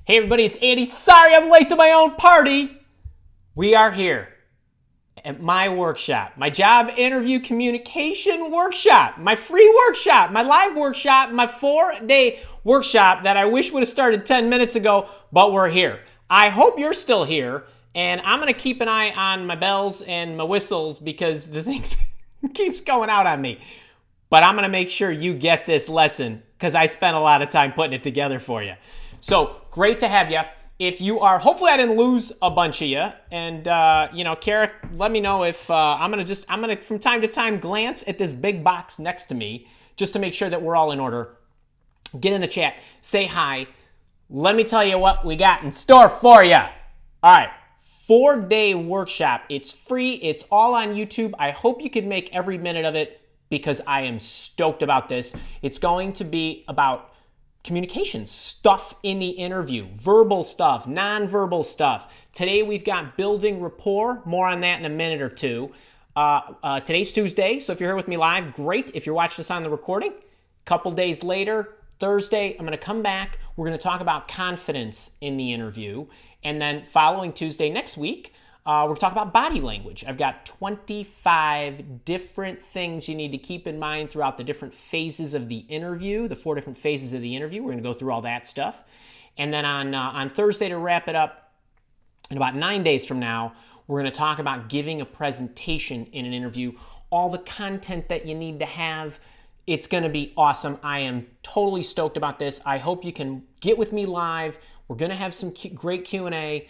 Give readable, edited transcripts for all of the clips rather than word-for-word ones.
Hey everybody, it's Andy. Sorry I'm late to my own party. We are here at my workshop, my job interview communication workshop, my free workshop, my live workshop, my 4-day workshop that I wish would have started 10 minutes ago, but we're here. I hope you're still here, and I'm going to keep an eye on my bells and my whistles because the thing keeps going out on me. But I'm going to make sure you get this lesson because I spent a lot of time putting it together for you. So great to have you. If you are, hopefully I didn't lose a bunch of you. And, Kara, let me know if I'm going to from time to time glance at this big box next to me just to make sure that we're all in order. Get in the chat, say hi. Let me tell you what we got in store for you. All right, 4-day workshop. It's free. It's all on YouTube. I hope you can make every minute of it because I am stoked about this. It's going to be about communication stuff in the interview, verbal stuff, nonverbal stuff. Today we've got building rapport. More on that in a minute or two. Today's Tuesday, so if you're here with me live, great. If you're watching this on the recording, a couple days later, Thursday, I'm going to come back. We're going to talk about confidence in the interview. And then following Tuesday next week, we're going to talk about body language. I've got 25 different things you need to keep in mind throughout the different phases of the interview, the 4 different phases of the interview. We're going to go through all that stuff. And then on Thursday, to wrap it up, in about 9 days from now, we're going to talk about giving a presentation in an interview, all the content that you need to have. It's going to be awesome. I am totally stoked about this. I hope you can get with me live. We're going to have some great Q&A.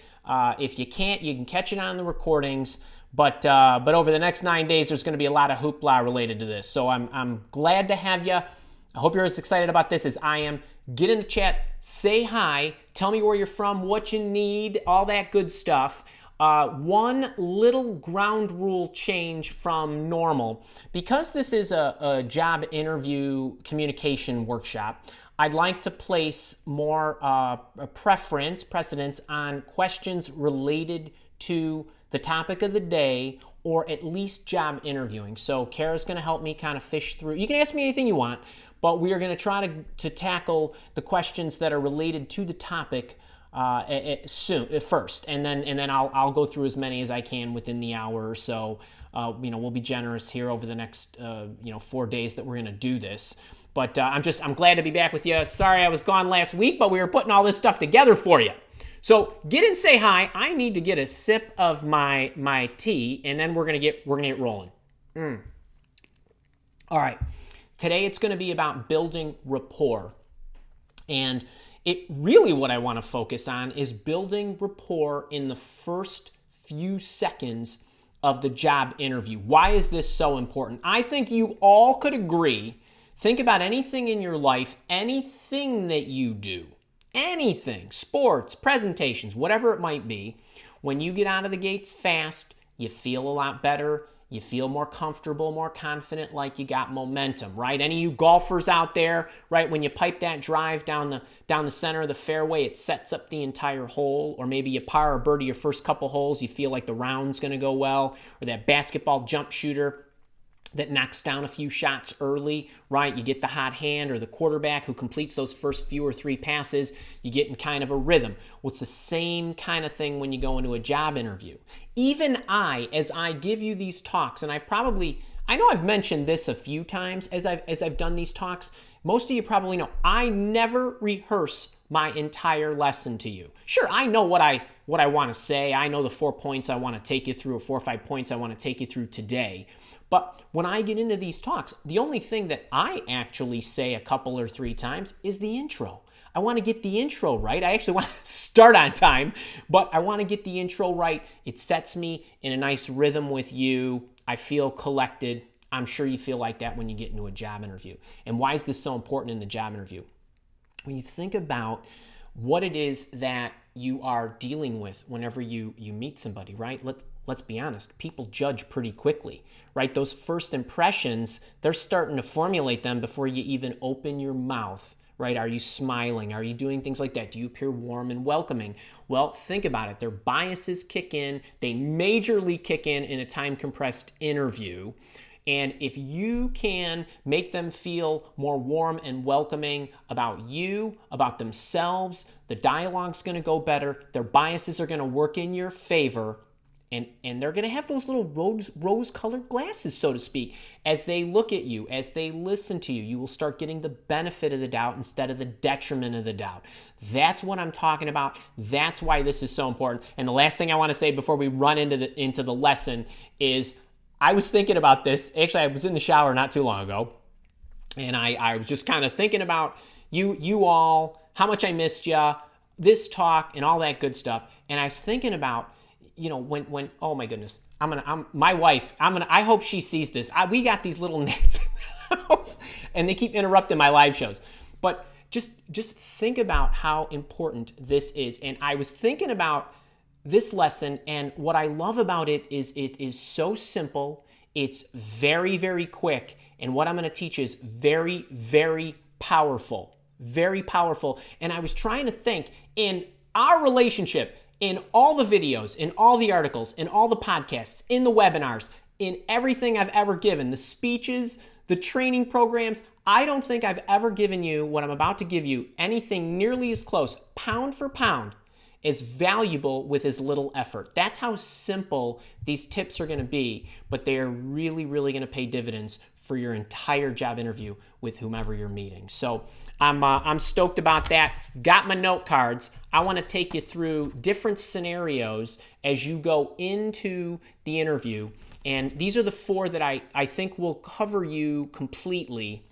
If you can't, you can catch it on the recordings. But over the next 9 days, there's going to be a lot of hoopla related to this. So I'm glad to have you. I hope you're as excited about this as I am. Get in the chat, say hi, tell me where you're from, what you need, all that good stuff. One little ground rule change from normal. Because this is a job interview communication workshop, I'd like to place more precedence on questions related to the topic of the day or at least job interviewing. So Kara's going to help me kind of fish through. You can ask me anything you want, but we are going to try to tackle the questions that are related to the topic first, and then I'll go through as many as I can within the hour or so. We'll be generous here over the next 4 days that we're going to do this. But I'm glad to be back with you. Sorry I was gone last week, but we were putting all this stuff together for you. So get in, say hi. I need to get a sip of my tea, and then we're gonna get rolling. All right. Today it's going to be about building rapport, and what I want to focus on is building rapport in the first few seconds of the job interview. Why is this so important? I think you all could agree. Think about anything in your life, anything that you do, anything, sports, presentations, whatever it might be. When you get out of the gates fast, you feel a lot better. You feel more comfortable, more confident, like you got momentum, right? Any of you golfers out there, right? When you pipe that drive down the center of the fairway, it sets up the entire hole. Or maybe you par or birdie your first couple holes, you feel like the round's going to go well. Or that basketball jump shooter that knocks down a few shots early, right? You get the hot hand, or the quarterback who completes those first few or 3 passes, you get in kind of a rhythm. Well, it's the same kind of thing when you go into a job interview. Even as I give you these talks, and I know I've mentioned this a few times as I've done these talks. Most of you probably know I never rehearse my entire lesson to you. Sure, I know what I want to say. I know the 4 points I want to take you through, or 4 or 5 points I want to take you through today. But when I get into these talks, the only thing that I actually say a couple or 3 times is the intro. I want to get the intro right. I actually want to start on time, but I want to get the intro right. It sets me in a nice rhythm with you. I feel collected. I'm sure you feel like that when you get into a job interview. And why is this so important in the job interview? When you think about what it is that you are dealing with whenever you meet somebody, right? Let's be honest, people judge pretty quickly, right? Those first impressions, they're starting to formulate them before you even open your mouth, right? Are you smiling? Are you doing things like that? Do you appear warm and welcoming? Well, think about it. Their biases kick in. They majorly kick in a time-compressed interview. And if you can make them feel more warm and welcoming about you, about themselves, the dialogue's going to go better. Their biases are going to work in your favor. And they're going to have those little rose-colored glasses, so to speak. As they look at you, as they listen to you, you will start getting the benefit of the doubt instead of the detriment of the doubt. That's what I'm talking about. That's why this is so important. And the last thing I want to say before we run into the lesson is I was thinking about this. Actually, I was in the shower not too long ago, and I was just kind of thinking about you all, how much I missed you, this talk, and all that good stuff. And I was thinking about, when oh my goodness, my wife, I hope she sees this. We got these little gnats in the house and they keep interrupting my live shows. But just think about how important this is. And I was thinking about this lesson, and what I love about it is so simple. It's very, very quick. And what I'm going to teach is very, very powerful. Very powerful. And I was trying to think in our relationship, in all the videos, in all the articles, in all the podcasts, in the webinars, in everything I've ever given, the speeches, the training programs, I don't think I've ever given you what I'm about to give you anything nearly as close, pound for pound, as valuable with as little effort. That's how simple these tips are going to be, but they are really, really going to pay dividends for your entire job interview with whomever you're meeting. So I'm stoked about that. Got my note cards. I want to take you through different scenarios as you go into the interview. And these are the 4 that I think will cover you completely.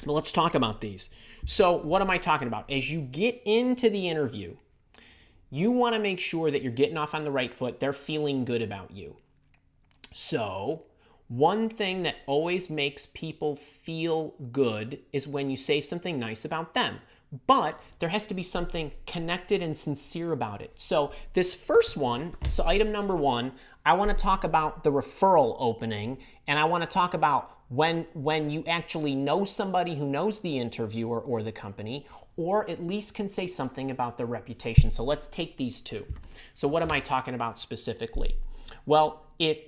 But let's talk about these. So what am I talking about? As you get into the interview, you want to make sure that you're getting off on the right foot. They're feeling good about you. So one thing that always makes people feel good is when you say something nice about them. But there has to be something connected and sincere about it. So this first one, so item number 1, I want to talk about the referral opening, and I want to talk about when you actually know somebody who knows the interviewer or the company, or at least can say something about their reputation. So let's take these 2. So what am I talking about specifically? Well,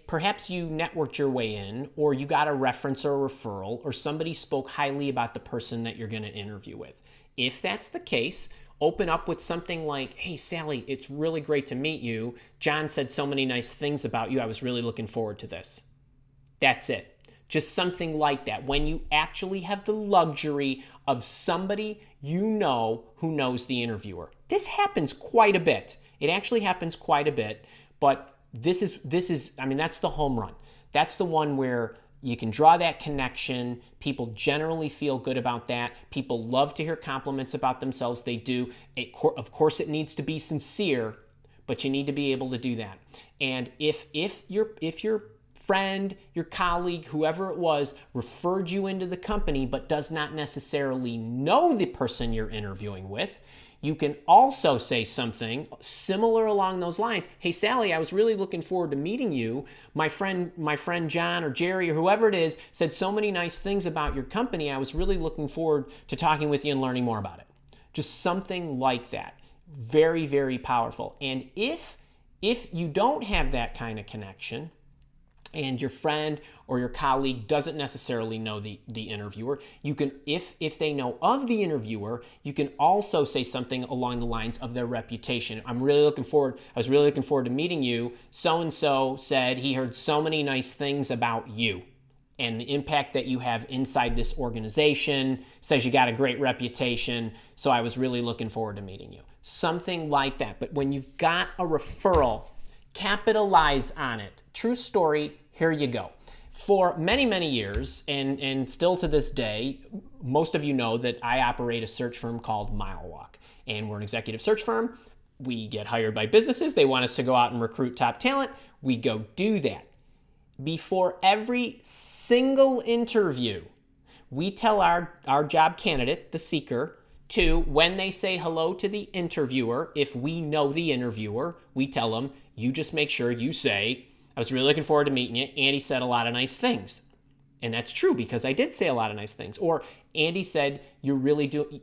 perhaps you networked your way in, or you got a reference or a referral, or somebody spoke highly about the person that you're going to interview with. If that's the case, open up with something like, hey, Sally, it's really great to meet you. John said so many nice things about you. I was really looking forward to this. That's it. Just something like that. When you actually have the luxury of somebody you know who knows the interviewer. This happens quite a bit. It actually happens quite a bit, but this is, I mean, that's the home run. That's the one where you can draw that connection. People generally feel good about that. People love to hear compliments about themselves. They do. Of course, it needs to be sincere, but you need to be able to do that. And if your friend, your colleague, whoever it was, referred you into the company but does not necessarily know the person you're interviewing with, you can also say something similar along those lines. Hey, Sally, I was really looking forward to meeting you. My friend John or Jerry or whoever it is said so many nice things about your company. I was really looking forward to talking with you and learning more about it. Just something like that. Very, very powerful. And if you don't have that kind of connection, and your friend or your colleague doesn't necessarily know the interviewer, you can, if they know of the interviewer, you can also say something along the lines of their reputation. I was really looking forward to meeting you. So-and-so said he heard so many nice things about you and the impact that you have inside this organization, says you got a great reputation, so I was really looking forward to meeting you. Something like that. But when you've got a referral, capitalize on it. True story, here you go. For many, many years, and still to this day, most of you know that I operate a search firm called Mile Walk. And we're an executive search firm. We get hired by businesses. They want us to go out and recruit top talent. We go do that. Before every single interview, we tell our job candidate, the seeker, to, when they say hello to the interviewer, if we know the interviewer, we tell them, you just make sure you say, I was really looking forward to meeting you, and he said a lot of nice things. And that's true, because I did say a lot of nice things. Or Andy said you really do,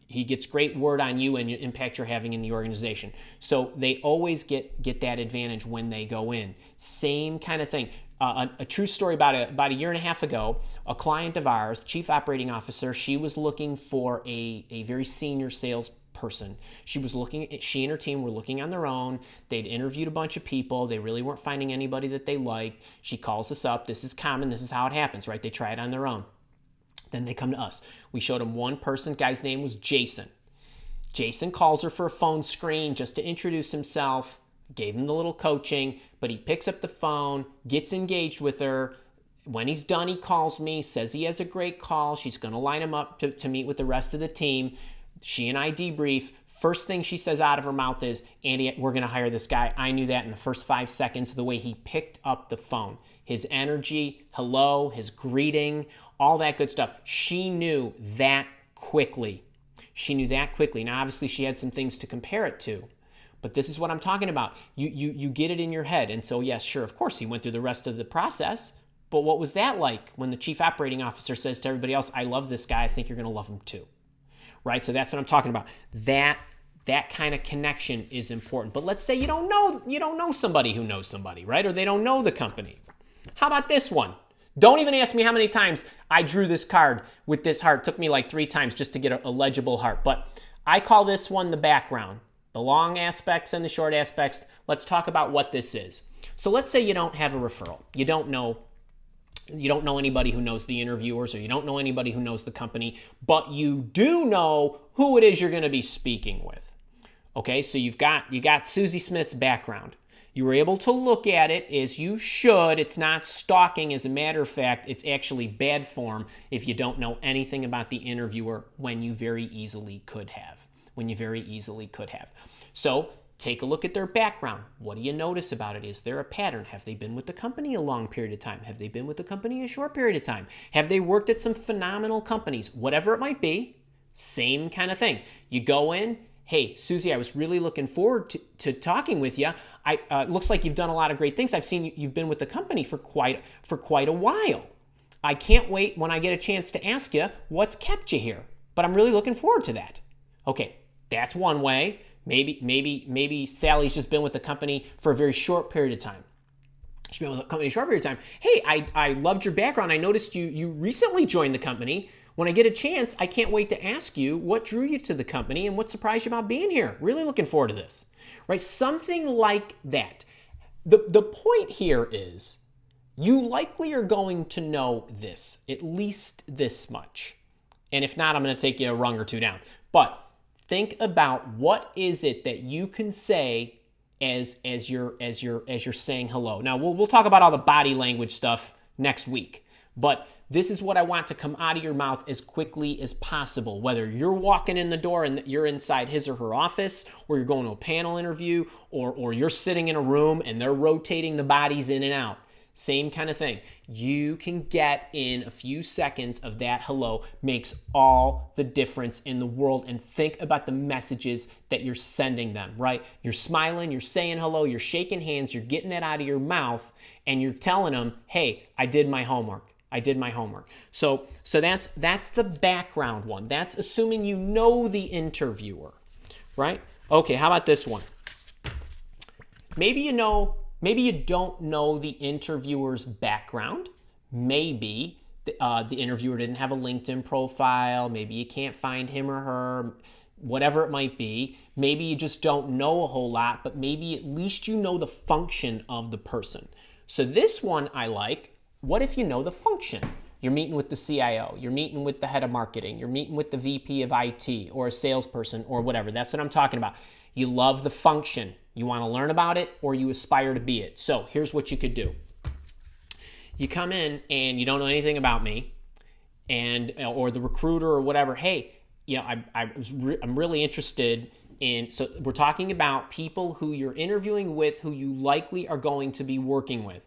he gets great word on you and the impact you're having in the organization. So they always get that advantage when they go in. Same kind of thing. A true story about a year and a half ago, a client of ours, chief operating officer, she was looking for a very senior sales person. She and her team were looking on their own. They'd interviewed a bunch of people. They really weren't finding anybody that they liked. She calls us up. This is common. This is how it happens, right? They try it on their own. Then they come to us. We showed them one person. Guy's name was Jason. Jason calls her for a phone screen just to introduce himself. Gave him the little coaching, but he picks up the phone, gets engaged with her. When he's done, he calls me, says he has a great call. She's going to line him up to meet with the rest of the team. She and I debrief. First thing she says out of her mouth is, Andy, we're going to hire this guy. I knew that in the first 5 seconds, the way he picked up the phone. His energy, hello, his greeting, all that good stuff. She knew that quickly. Now, obviously, she had some things to compare it to. But this is what I'm talking about. You get it in your head. And so, yes, sure, of course, he went through the rest of the process. But what was that like when the chief operating officer says to everybody else, I love this guy. I think you're going to love him too. Right? So that's what I'm talking about. That kind of connection is important. But let's say you don't know somebody who knows somebody, right? Or they don't know the company. How about this one? Don't even ask me how many times I drew this card with this heart. It took me like 3 times just to get a legible heart. But I call this one the background. The long aspects and the short aspects. Let's talk about what this is. So let's say you don't have a referral. You don't know anybody who knows the interviewers, or you don't know anybody who knows the company, but you do know who it is you're going to be speaking with. Okay, so you got Susie Smith's background. You were able to look at it as you should. It's not stalking. As a matter of fact, it's actually bad form if you don't know anything about the interviewer when you very easily could have. So take a look at their background. What do you notice about it? Is there a pattern? Have they been with the company a long period of time? Have they been with the company a short period of time? Have they worked at some phenomenal companies? Whatever it might be, same kind of thing. You go in, hey, Susie, I was really looking forward to talking with you. Looks like you've done a lot of great things. I've seen you've been with the company for quite a while. I can't wait when I get a chance to ask you what's kept you here, but I'm really looking forward to that. Okay, that's one way. Maybe Sally's just been with the company for a very short period of time. She's been with the company a short period of time. Hey, I loved your background. I noticed you recently joined the company. When I get a chance, I can't wait to ask you what drew you to the company and what surprised you about being here. Really looking forward to this, right? Something like that. The point here is you likely are going to know this, at least this much. And if not, I'm going to take you a rung or two down. But think about what is it that you can say as you're saying hello. Now we'll talk about all the body language stuff next week, but this is what I want to come out of your mouth as quickly as possible. Whether you're walking in the door and you're inside his or her office, or you're going to a panel interview, or you're sitting in a room and they're rotating the bodies in and out. Same kind of thing. You can get in a few seconds of that hello, makes all the difference in the world. And think about the messages that you're sending them, right? You're smiling, you're saying hello, you're shaking hands, you're getting that out of your mouth, and you're telling them, hey, I did my homework. So that's the background one. That's assuming you know the interviewer, right? Okay, how about this one? Maybe you don't know the interviewer's background. Maybe the interviewer didn't have a LinkedIn profile. Maybe you can't find him or her, whatever it might be. Maybe you just don't know a whole lot, but maybe at least you know the function of the person. So this one I like. What if you know the function? You're meeting with the CIO. You're meeting with the head of marketing. You're meeting with the VP of IT or a salesperson or whatever. That's what I'm talking about. You love the function. You want to learn about it, or you aspire to be it. So here's what you could do. You come in and you don't know anything about me, or the recruiter or whatever. Hey, I'm really interested in. So we're talking about people who you're interviewing with, who you likely are going to be working with.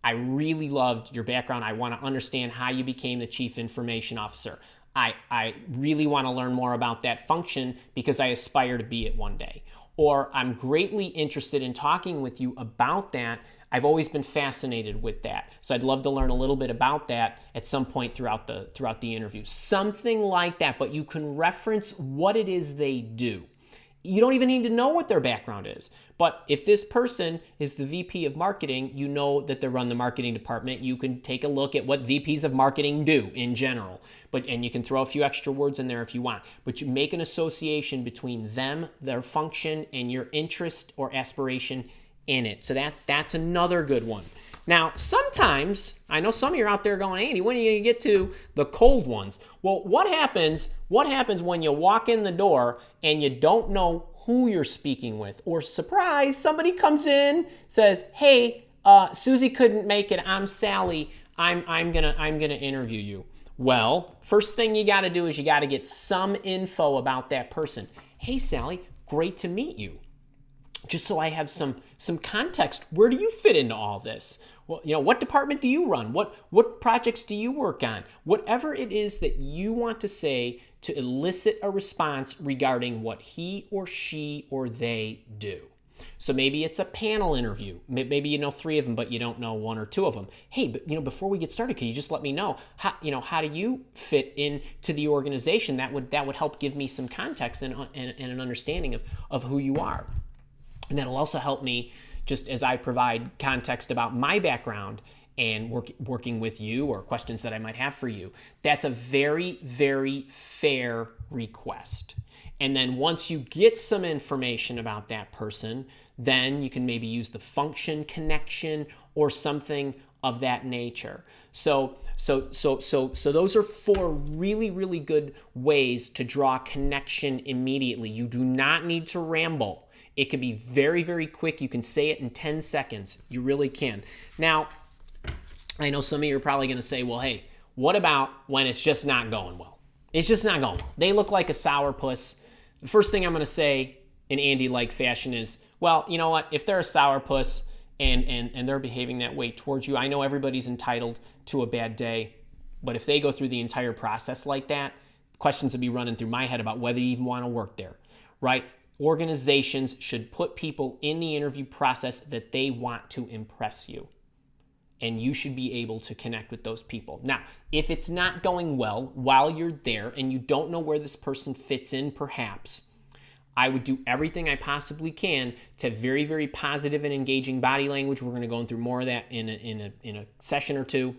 I really loved your background. I want to understand how you became the chief information officer. I really want to learn more about that function because I aspire to be it one day. Or I'm greatly interested in talking with you about that. I've always been fascinated with that. So I'd love to learn a little bit about that at some point throughout the interview. Something like that, but you can reference what it is they do. You don't even need to know what their background is. But if this person is the VP of marketing, you know that they run the marketing department. You can take a look at what VPs of marketing do in general. And you can throw a few extra words in there if you want. But you make an association between them, their function, and your interest or aspiration in it. So that's another good one. Now, sometimes, I know some of you are out there going, Andy, when are you going to get to the cold ones? Well, what happens when you walk in the door and you don't know who you're speaking with? Or surprise, somebody comes in, says, hey, Susie couldn't make it. I'm Sally. I'm gonna interview you. Well, first thing you got to do is you got to get some info about that person. Hey, Sally, great to meet you. Just so I have some context, where do you fit into all this? Well, what department do you run? What projects do you work on? Whatever it is that you want to say to elicit a response regarding what he or she or they do. So maybe it's a panel interview. Maybe you know 3 of them, but you don't know 1 or 2 of them. Hey, but before we get started, can you just let me know how do you fit into the organization? That would help give me some context and an understanding of who you are. And that'll also help me just as I provide context about my background and working with you or questions that I might have for you. That's a very, very fair request. And then once you get some information about that person, then you can maybe use the function connection or something of that nature. So those are 4 really, really good ways to draw connection immediately. You do not need to ramble. It can be very, very quick. You can say it in 10 seconds. You really can. Now, I know some of you are probably going to say, well, hey, what about when it's just not going well? It's just not going well. They look like a sourpuss. The first thing I'm going to say in Andy-like fashion is, well, you know what? If they're a sourpuss and they're behaving that way towards you, I know everybody's entitled to a bad day, but if they go through the entire process like that, questions would be running through my head about whether you even want to work there, right? Organizations should put people in the interview process that they want to impress you. And you should be able to connect with those people. Now, if it's not going well while you're there and you don't know where this person fits in perhaps, I would do everything I possibly can to have very, very positive and engaging body language. We're going to go through more of that in a session or 2.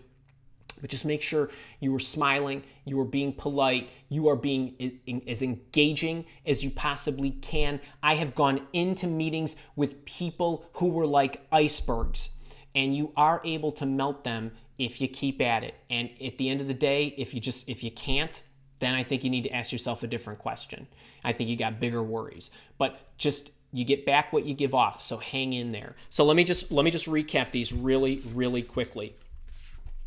But just make sure you are smiling, you are being polite, you are being as engaging as you possibly can. I have gone into meetings with people who were like icebergs, and you are able to melt them if you keep at it. And at the end of the day, if you can't, then I think you need to ask yourself a different question. I think you got bigger worries. But you get back what you give off, so hang in there. So let me just recap these really, really quickly.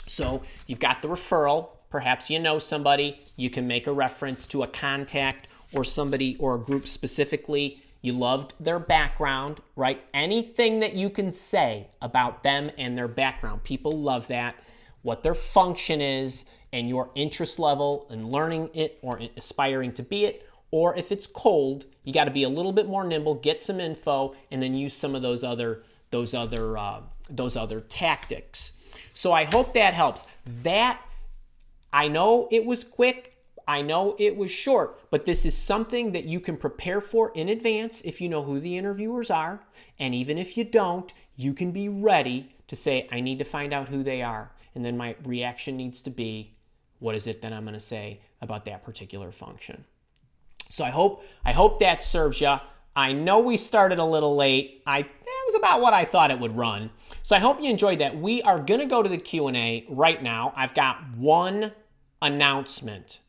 So you've got the referral. Perhaps you know somebody. You can make a reference to a contact or somebody or a group specifically. You loved their background, right? Anything that you can say about them and their background. People love that. What their function is and your interest level in learning it or aspiring to be it. Or if it's cold, you got to be a little bit more nimble, get some info, and then use some of those other tactics. So I hope that helps. I know it was quick. I know it was short, but this is something that you can prepare for in advance if you know who the interviewers are. And even if you don't, you can be ready to say, I need to find out who they are. And then my reaction needs to be, what is it that I'm going to say about that particular function? So I hope that serves you. I know we started a little late. That was about what I thought it would run. So I hope you enjoyed that. We are going to go to the Q&A right now. I've got one announcement.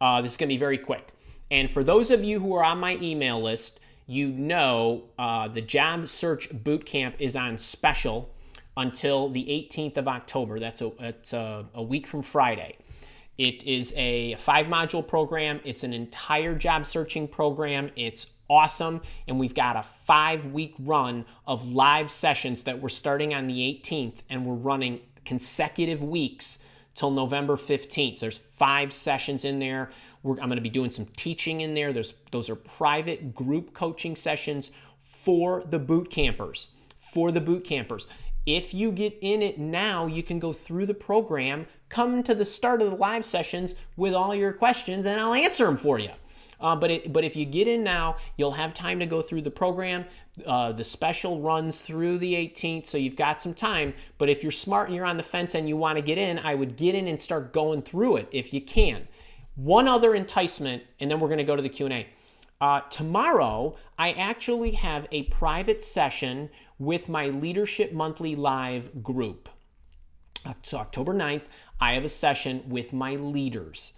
This is going to be very quick. And for those of you who are on my email list, you know the Job Search Bootcamp is on special until the 18th of October. That's a week from Friday. It is a 5-module program. It's an entire job searching program. It's awesome. And we've got a 5-week run of live sessions that we're starting on the 18th, and we're running consecutive weeks till November 15th. So there's 5 sessions in there. I'm going to be doing some teaching in there. Those are private group coaching sessions for the boot campers. If you get in it now, you can go through the program, come to the start of the live sessions with all your questions, and I'll answer them for you. But if you get in now, you'll have time to go through the program. The special runs through the 18th, so you've got some time. But if you're smart and you're on the fence and you want to get in, I would get in and start going through it if you can. One other enticement, and then we're going to go to the Q&A. Tomorrow, I actually have a private session with my Leadership Monthly Live group. So October 9th, I have a session with my leaders.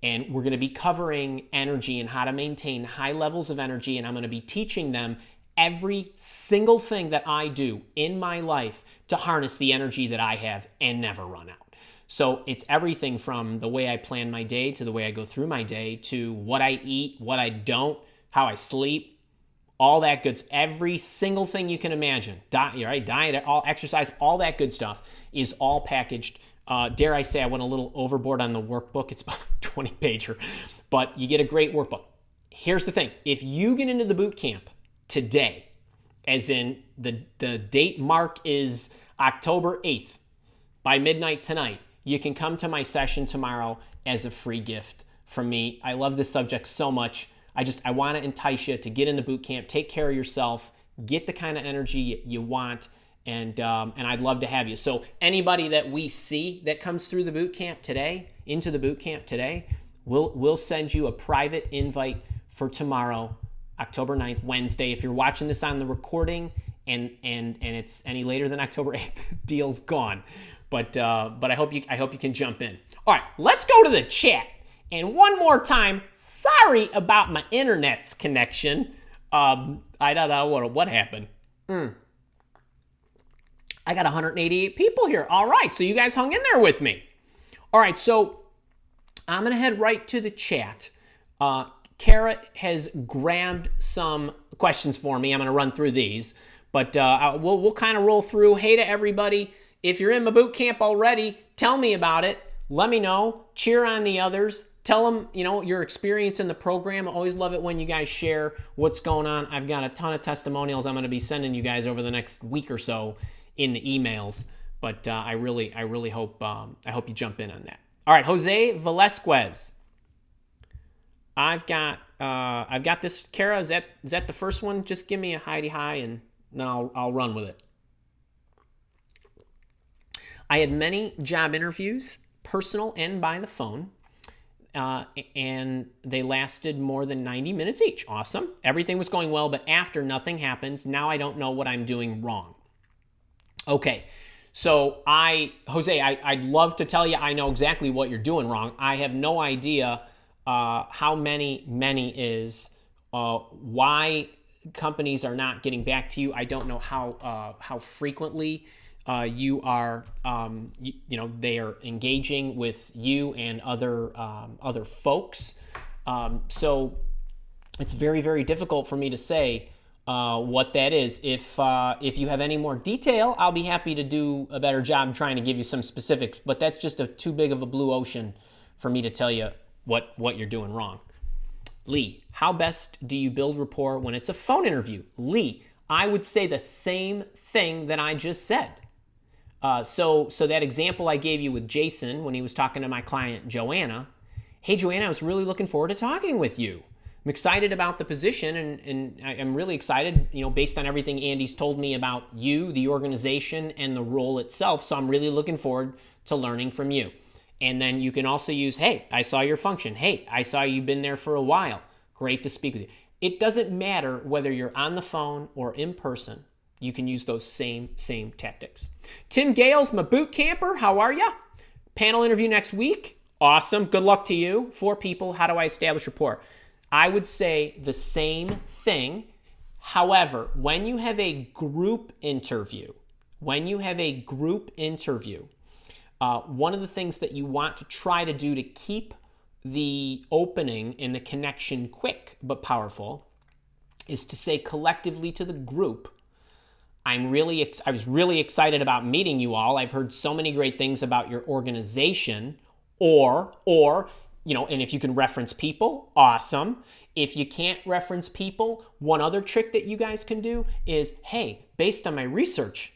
And we're going to be covering energy and how to maintain high levels of energy. And I'm going to be teaching them every single thing that I do in my life to harness the energy that I have and never run out. So it's everything from the way I plan my day to the way I go through my day to what I eat, what I don't, how I sleep, all that good stuff. Every single thing you can imagine. Diet, all exercise, all that good stuff is all packaged. Dare I say I went a little overboard on the workbook. It's about a 20-pager, but you get a great workbook. Here's the thing. If you get into the boot camp today, as in the date mark is October 8th, by midnight tonight, you can come to my session tomorrow as a free gift from me. I love this subject so much. I want to entice you to get in the boot camp, take care of yourself, get the kind of energy you want, and I'd love to have you. So anybody that we see that comes through the boot camp today, into the boot camp today, we'll send you a private invite for tomorrow, October 9th, Wednesday. If you're watching this on the recording and it's any later than October 8th, deal's gone. But I hope you can jump in. All right, let's go to the chat. And one more time, sorry about my internet's connection. I don't know what happened. I got 188 people here. All right, so you guys hung in there with me. All right, so I'm going to head right to the chat. Kara has grabbed some questions for me. I'm going to run through these, but we'll kind of roll through. Hey to everybody. If you're in my boot camp already, tell me about it. Let me know. Cheer on the others. Tell them, your experience in the program. I always love it when you guys share what's going on. I've got a ton of testimonials I'm going to be sending you guys over the next week or so in the emails. But I really hope you jump in on that. All right, Jose Velasquez. I've got this. Kara, is that the first one? Just give me a hi, and then I'll run with it. I had many job interviews, personal and by the phone, and they lasted more than 90 minutes each. Awesome. Everything was going well, but after, nothing happens. Now I don't know what I'm doing wrong. Okay, so Jose, I'd love to tell you I know exactly what you're doing wrong. I have no idea how many is, why companies are not getting back to you. I don't know how frequently you are, they are engaging with you and other folks. So it's very, very difficult for me to say what that is. If you have any more detail, I'll be happy to do a better job trying to give you some specifics, but that's just too big of a blue ocean for me to tell you what you're doing wrong. Lee, how best do you build rapport when it's a phone interview? Lee, I would say the same thing that I just said. So that example I gave you with Jason when he was talking to my client, Joanna. Hey, Joanna, I was really looking forward to talking with you. I'm excited about the position, and I'm really excited, based on everything Andy's told me about you, the organization, and the role itself. So I'm really looking forward to learning from you. And then you can also use, hey, I saw your function. Hey, I saw you've been there for a while. Great to speak with you. It doesn't matter whether you're on the phone or in person. You can use those same tactics. Tim Gales, my boot camper. How are ya? Panel interview next week. Awesome. Good luck to you. 4 people. How do I establish rapport? I would say the same thing. However, when you have a group interview, one of the things that you want to try to do to keep the opening and the connection quick but powerful is to say collectively to the group, I was really excited about meeting you all. I've heard so many great things about your organization. Or, and if you can reference people, awesome. If you can't reference people, one other trick that you guys can do is, hey, based on my research,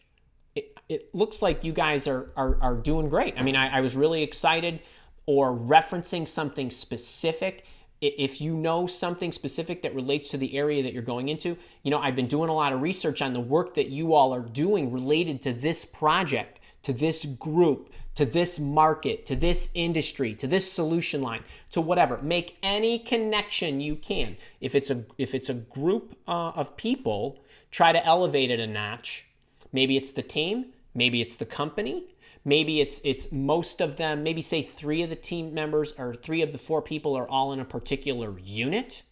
it looks like you guys are doing great. I mean, I was really excited. Or referencing something specific. If you know something specific that relates to the area that you're going into, I've been doing a lot of research on the work that you all are doing related to this project, to this group, to this market, to this industry, to this solution line, to whatever. Make any connection you can. If it's a group of people, try to elevate it a notch. Maybe it's the team, maybe it's the company. Maybe it's most of them, maybe say 3 of the team members or 3 of the 4 people are all in a particular unit.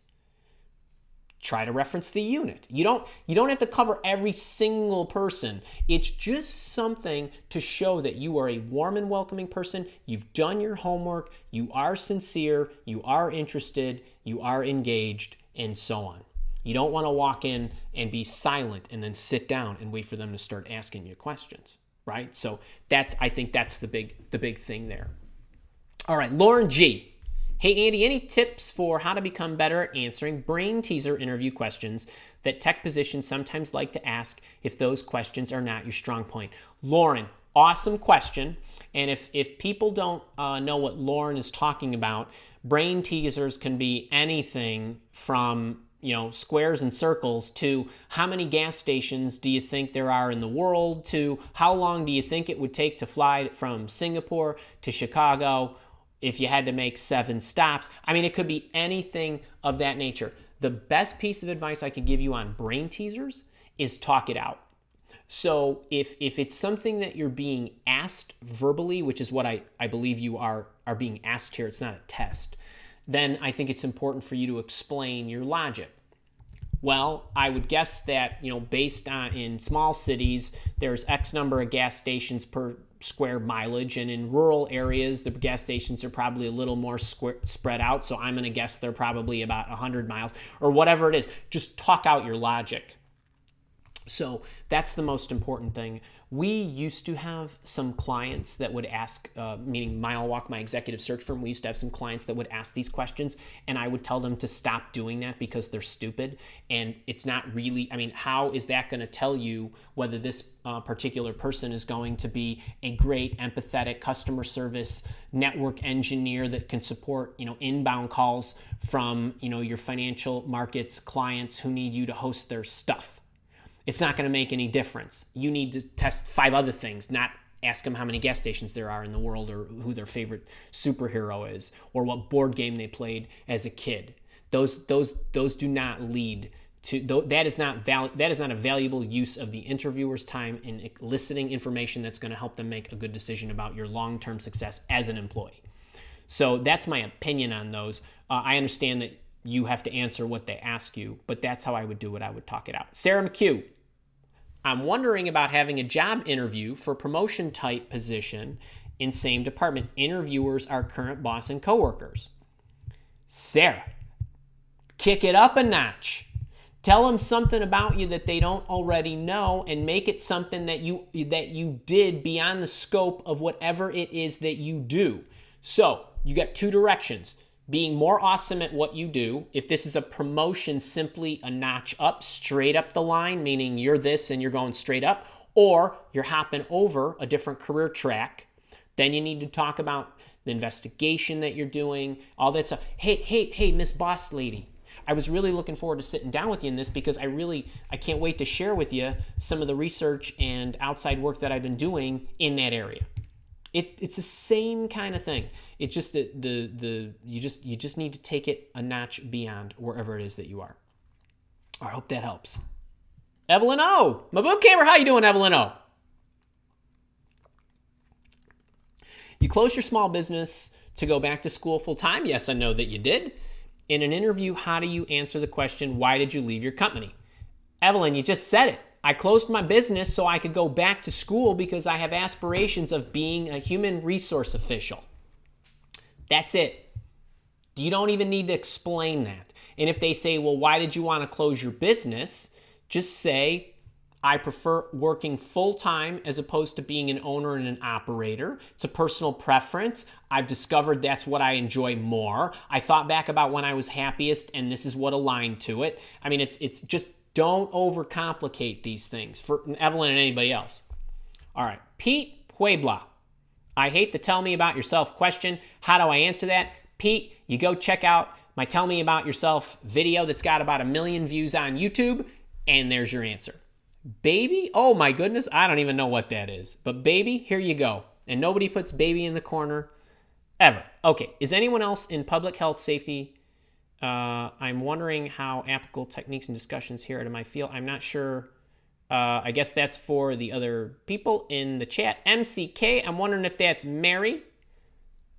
Try to reference the unit. You don't have to cover every single person. It's just something to show that you are a warm and welcoming person. You've done your homework. You are sincere. You are interested. You are engaged, and so on. You don't want to walk in and be silent and then sit down and wait for them to start asking you questions. Right? So I think that's the big thing there. All right, Lauren G. Hey, Andy, any tips for how to become better at answering brain teaser interview questions that tech positions sometimes like to ask if those questions are not your strong point? Lauren, awesome question. And if people don't know what Lauren is talking about, brain teasers can be anything from squares and circles to how many gas stations do you think there are in the world to how long do you think it would take to fly from Singapore to Chicago if you had to make 7 stops. I mean, it could be anything of that nature. The best piece of advice I could give you on brain teasers is talk it out. So if it's something that you're being asked verbally, which is what I believe you are being asked here, it's not a test, then I think it's important for you to explain your logic. Well, I would guess that, based on in small cities, there's X number of gas stations per square mileage, and in rural areas, the gas stations are probably a little more spread out, so I'm going to guess they're probably about 100 miles, or whatever it is. Just talk out your logic. So that's the most important thing. We used to have some clients that would ask, meaning Mile Walk, my executive search firm, we used to have some clients that would ask these questions, and I would tell them to stop doing that because they're stupid. And it's not really, how is that going to tell you whether this particular person is going to be a great, empathetic customer service network engineer that can support, inbound calls from, your financial markets clients who need you to host their stuff? It's not going to make any difference. You need to test 5 other things, not ask them how many gas stations there are in the world or who their favorite superhero is or what board game they played as a kid. Those do not lead to, that is not a valuable use of the interviewer's time in eliciting information that's going to help them make a good decision about your long-term success as an employee. So that's my opinion on those. I understand that you have to answer what they ask you, but that's how I would do it. I would talk it out. Sarah McHugh, I'm wondering about having a job interview for promotion type position in same department. Interviewers are current boss and coworkers. Sarah, kick it up a notch. Tell them something about you that they don't already know and make it something that you did beyond the scope of whatever it is that you do. So you got 2 directions. Being more awesome at what you do. If this is a promotion, simply a notch up, straight up the line, meaning you're this and you're going straight up, or you're hopping over a different career track. Then you need to talk about the investigation that you're doing, all that stuff. Hey, Miss Boss Lady, I was really looking forward to sitting down with you in this because I can't wait to share with you some of the research and outside work that I've been doing in that area. It's the same kind of thing. It's just that you just need to take it a notch beyond wherever it is that you are. I hope that helps. Evelyn O, my boot camper, how you doing, Evelyn O? You closed your small business to go back to school full time? Yes, I know that you did. In an interview, how do you answer the question, why did you leave your company? Evelyn, you just said it. I closed my business so I could go back to school because I have aspirations of being a human resource official. That's it. You don't even need to explain that. And if they say, well, why did you want to close your business? Just say, I prefer working full-time as opposed to being an owner and an operator. It's a personal preference. I've discovered that's what I enjoy more. I thought back about when I was happiest, and this is what aligned to it. I mean, it's just don't overcomplicate these things for Evelyn and anybody else. All right, Pete Puebla. I hate the tell me about yourself question. How do I answer that? Pete, you go check out my Tell Me About Yourself video that's got about 1 million views on YouTube, and there's your answer. Baby? Oh my goodness, I don't even know what that is. But baby, here you go. And nobody puts baby in the corner ever. Okay, is anyone else in public health safety? I'm wondering how applicable techniques and discussions here to my field. I'm not sure. I guess that's for the other people in the chat. MCK, I'm wondering if that's Mary.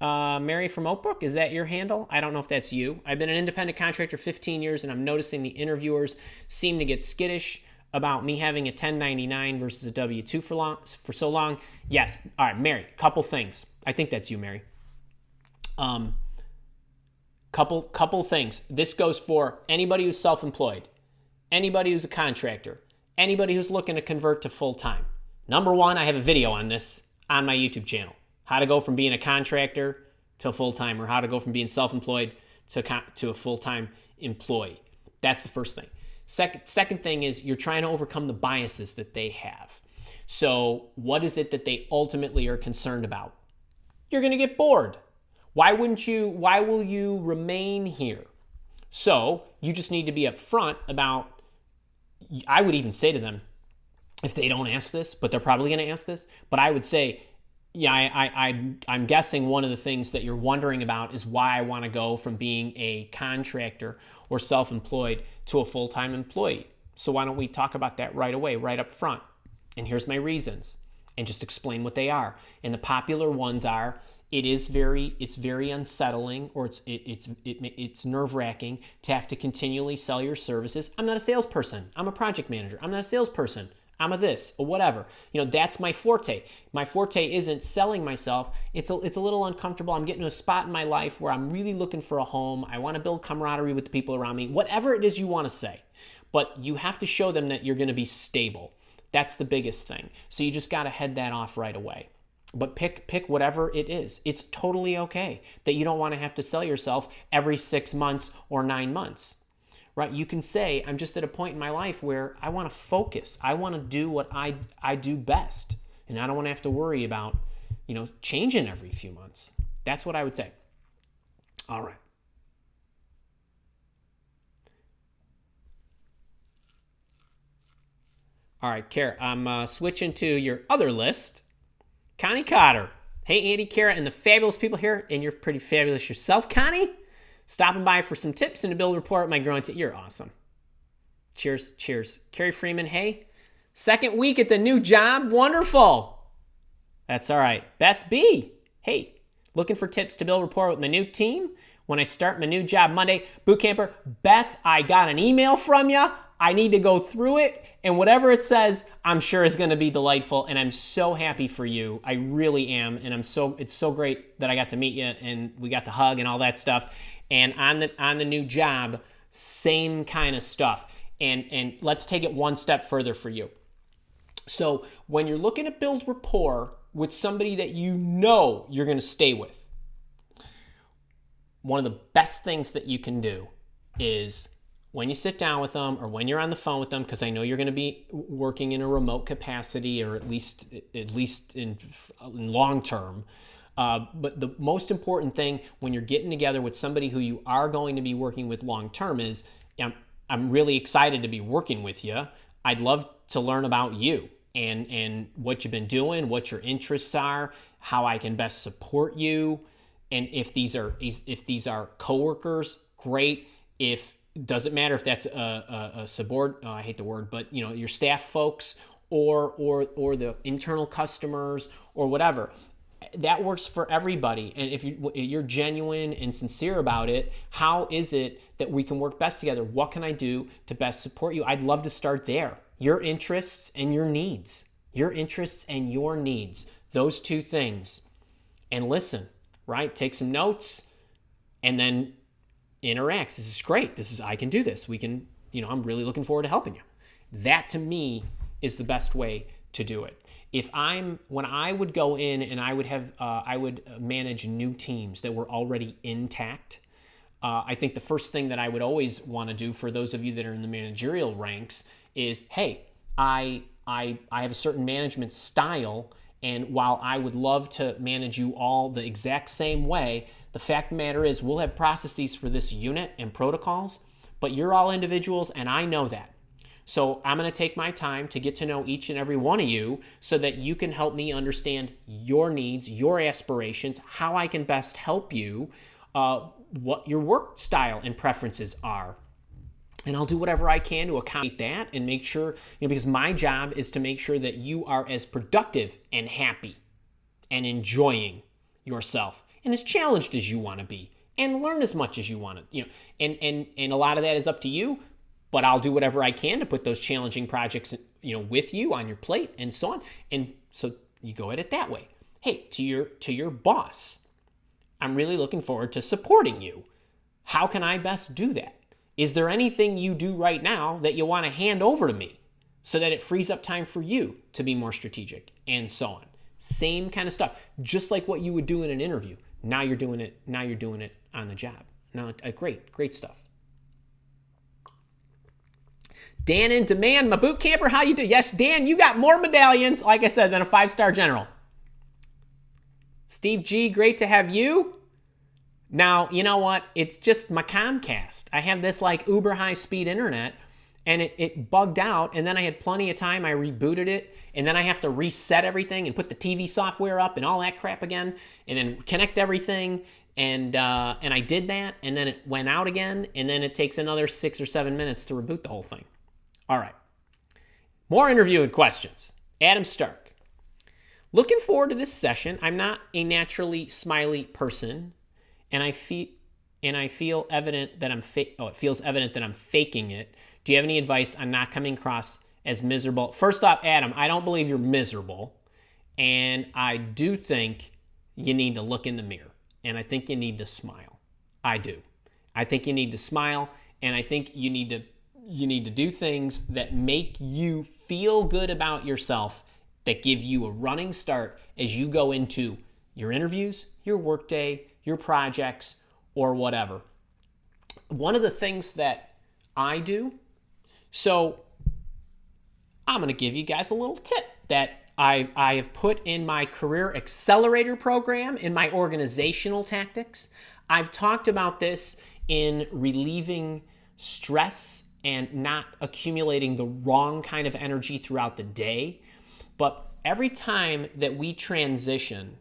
Mary from Oakbrook, is that your handle? I don't know if that's you. I've been an independent contractor 15 years, and I'm noticing the interviewers seem to get skittish about me having a 1099 versus a W-2 for so long. Yes. All right, Mary, couple things. I think that's you, Mary. Couple things. This goes for anybody who's self-employed, anybody who's a contractor, anybody who's looking to convert to full-time. Number one, I have a video on this on my YouTube channel. How to go from being a contractor to full-time, or how to go from being self-employed to a full-time employee. That's the first thing. Second thing is you're trying to overcome the biases that they have. So what is it that they ultimately are concerned about? You're going to get bored. Why will you remain here? So you just need to be upfront about, I would even say to them, if they don't ask this, but they're probably going to ask this, but I would say, yeah, I'm guessing one of the things that you're wondering about is why I want to go from being a contractor or self-employed to a full-time employee. So why don't we talk about that right away, right up front? And here's my reasons, and just explain what they are. And the popular ones are, it's very unsettling, or it's nerve-wracking to have to continually sell your services. I'm not a salesperson. I'm a project manager. I'm not a salesperson. I'm a this or whatever. That's my forte. My forte isn't selling myself. It's a little uncomfortable. I'm getting to a spot in my life where I'm really looking for a home. I want to build camaraderie with the people around me. Whatever it is you want to say. But you have to show them that you're going to be stable. That's the biggest thing. So you just got to head that off right away. But pick whatever it is. It's totally okay that you don't want to have to sell yourself every 6 months or 9 months. Right? You can say, I'm just at a point in my life where I want to focus. I want to do what I do best. And I don't want to have to worry about, changing every few months. That's what I would say. All right. All right, Kara, I'm switching to your other list. Connie Cotter. Hey, Andy, Kara, and the fabulous people here. And you're pretty fabulous yourself, Connie. Stopping by for some tips and to build a rapport with my growing team. You're awesome. Cheers, cheers. Carrie Freeman, hey. Second week at the new job. Wonderful. That's all right. Beth B, hey. Looking for tips to build rapport with my new team when I start my new job Monday. Bootcamper, Beth, I got an email from you. I need to go through it, and whatever it says, I'm sure is going to be delightful, and I'm so happy for you. I really am, and it's so great that I got to meet you, and we got to hug and all that stuff. And on the new job, same kind of stuff. And let's take it one step further for you. So when you're looking to build rapport with somebody that you know you're going to stay with, one of the best things that you can do is when you sit down with them or when you're on the phone with them, because I know you're going to be working in a remote capacity, or at least in long term. But the most important thing when you're getting together with somebody who you are going to be working with long term is, I'm really excited to be working with you. I'd love to learn about you and what you've been doing, what your interests are, how I can best support you. And if these are coworkers, great. If doesn't matter if that's a subordinate, I hate the word, but your staff folks or the internal customers or whatever. That works for everybody. And if you're genuine and sincere about it, how is it that we can work best together? What can I do to best support you? I'd love to start there. Your interests and your needs. Your interests and your needs. Those two things. And listen, right? Take some notes and then interact. This is great. I can do this. We can, I'm really looking forward to helping you. That to me is the best way to do it. When I would go in and I would manage new teams that were already intact, I think the first thing that I would always want to do for those of you that are in the managerial ranks is, hey, I have a certain management style, and while I would love to manage you all the exact same way, the fact of the matter is we'll have processes for this unit and protocols, but you're all individuals, and I know that. So I'm going to take my time to get to know each and every one of you so that you can help me understand your needs, your aspirations, how I can best help you, what your work style and preferences are. And I'll do whatever I can to accommodate that and make sure, because my job is to make sure that you are as productive and happy and enjoying yourself and as challenged as you want to be and learn as much as you want to, and a lot of that is up to you. But I'll do whatever I can to put those challenging projects, with you on your plate and so on. And so you go at it that way. Hey, to your boss, I'm really looking forward to supporting you. How can I best do that? Is there anything you do right now that you want to hand over to me so that it frees up time for you to be more strategic and so on? Same kind of stuff, just like what you would do in an interview. Now you're doing it on the job. Now, great stuff. Dan in Demand, my boot camper, how you do? Yes, Dan, you got more medallions, like I said, than a 5-star general. Steve G, great to have you. Now, you know what? It's just my Comcast. I have this like uber high speed internet, and it bugged out, and then I had plenty of time. I rebooted it, and then I have to reset everything and put the TV software up and all that crap again, and then connect everything. And I did that, and then it went out again, and then it takes another 6 or 7 minutes to reboot the whole thing. All right. More interviewing questions. Adam Stark. Looking forward to this session. I'm not a naturally smiley person, and it feels evident that I'm faking it. Do you have any advice on not coming across as miserable? First off, Adam, I don't believe you're miserable, and I do think you need to look in the mirror, and I think you need to smile. I do. I think you need to smile, and I think you need to do things that make you feel good about yourself, that give you a running start as you go into your interviews, your workday, your projects, or whatever. One of the things that I do, so I'm going to give you guys a little tip that I have put in my Career Accelerator program, in my organizational tactics. I've talked about this in relieving stress and not accumulating the wrong kind of energy throughout the day. But every time that we transition,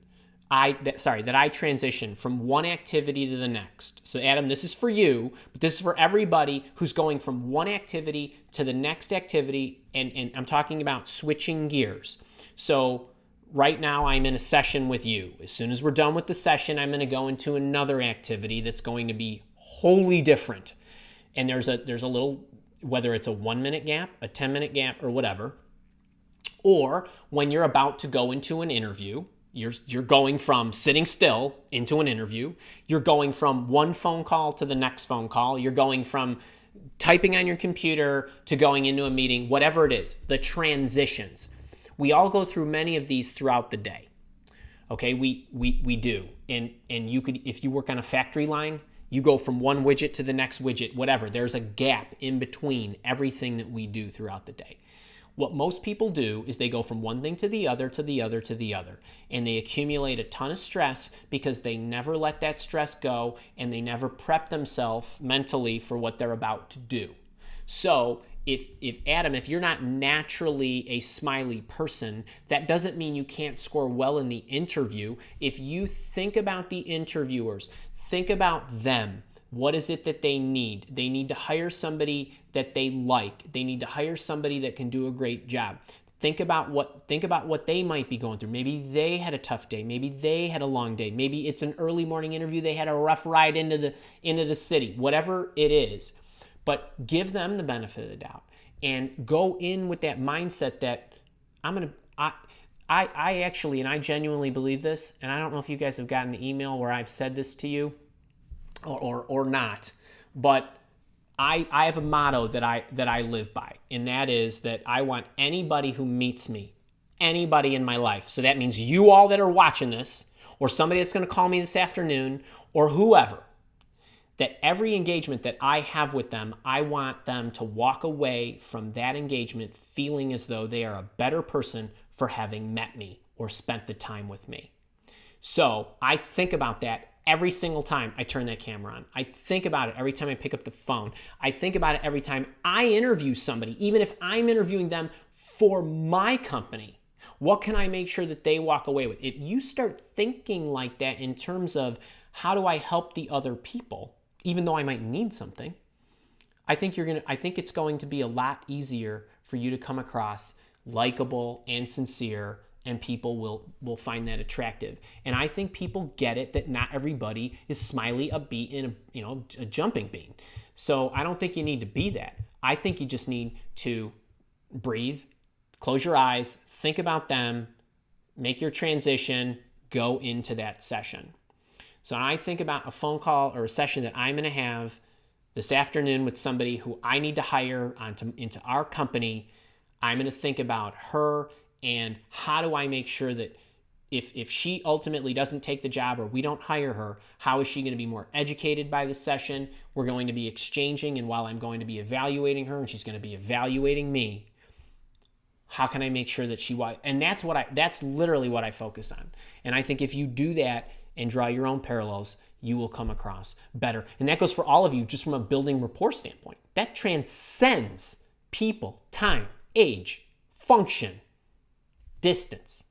that I transition from one activity to the next. So Adam, this is for you, but this is for everybody who's going from one activity to the next activity, and I'm talking about switching gears. So right now I'm in a session with you. As soon as we're done with the session, I'm going to go into another activity that's going to be wholly different. And there's a little, whether it's a 1-minute gap, a 10-minute gap, or whatever, or when you're about to go into an interview, you're going from sitting still into an interview, you're going from one phone call to the next phone call, you're going from typing on your computer to going into a meeting, whatever it is, the transitions. We all go through many of these throughout the day. Okay, we do. And you could, if you work on a factory line, you go from one widget to the next widget, whatever. There's a gap in between everything that we do throughout the day. What most people do is they go from one thing to the other, to the other, to the other. And they accumulate a ton of stress because they never let that stress go and they never prep themselves mentally for what they're about to do. So if Adam, if you're not naturally a smiley person, that doesn't mean you can't score well in the interview. If you think about the interviewers, think about them. What is it that they need? They need to hire somebody that they like. They need to hire somebody that can do a great job. Think about what they might be going through. Maybe they had a tough day. Maybe they had a long day. Maybe it's an early morning interview. They had a rough ride into the city. Whatever it is. But give them the benefit of the doubt and go in with that mindset that I actually, and I genuinely believe this, and I don't know if you guys have gotten the email where I've said this to you or not, but I have a motto that I live by, and that is that I want anybody who meets me, anybody in my life, so that means you all that are watching this, or somebody that's going to call me this afternoon, or whoever, that every engagement that I have with them, I want them to walk away from that engagement feeling as though they are a better person for having met me or spent the time with me. So I think about that every single time I turn that camera on. I think about it every time I pick up the phone. I think about it every time I interview somebody, even if I'm interviewing them for my company. What can I make sure that they walk away with? If you start thinking like that in terms of how do I help the other people, even though I might need something, I think it's going to be a lot easier for you to come across likable and sincere, and people will find that attractive. And I think people get it that not everybody is smiley, upbeat, and a jumping bean. So I don't think you need to be that. I think you just need to breathe, close your eyes, think about them, make your transition, go into that session. So I think about a phone call or a session that I'm going to have this afternoon with somebody who I need to hire into our company. I'm going to think about her and how do I make sure that if she ultimately doesn't take the job or we don't hire her, how is she going to be more educated by the session? We're going to be exchanging, and while I'm going to be evaluating her and she's going to be evaluating me, how can I make sure that and that's literally what I focus on. And I think if you do that and draw your own parallels, you will come across better. And that goes for all of you just from a building rapport standpoint. That transcends people, time, age, function, distance.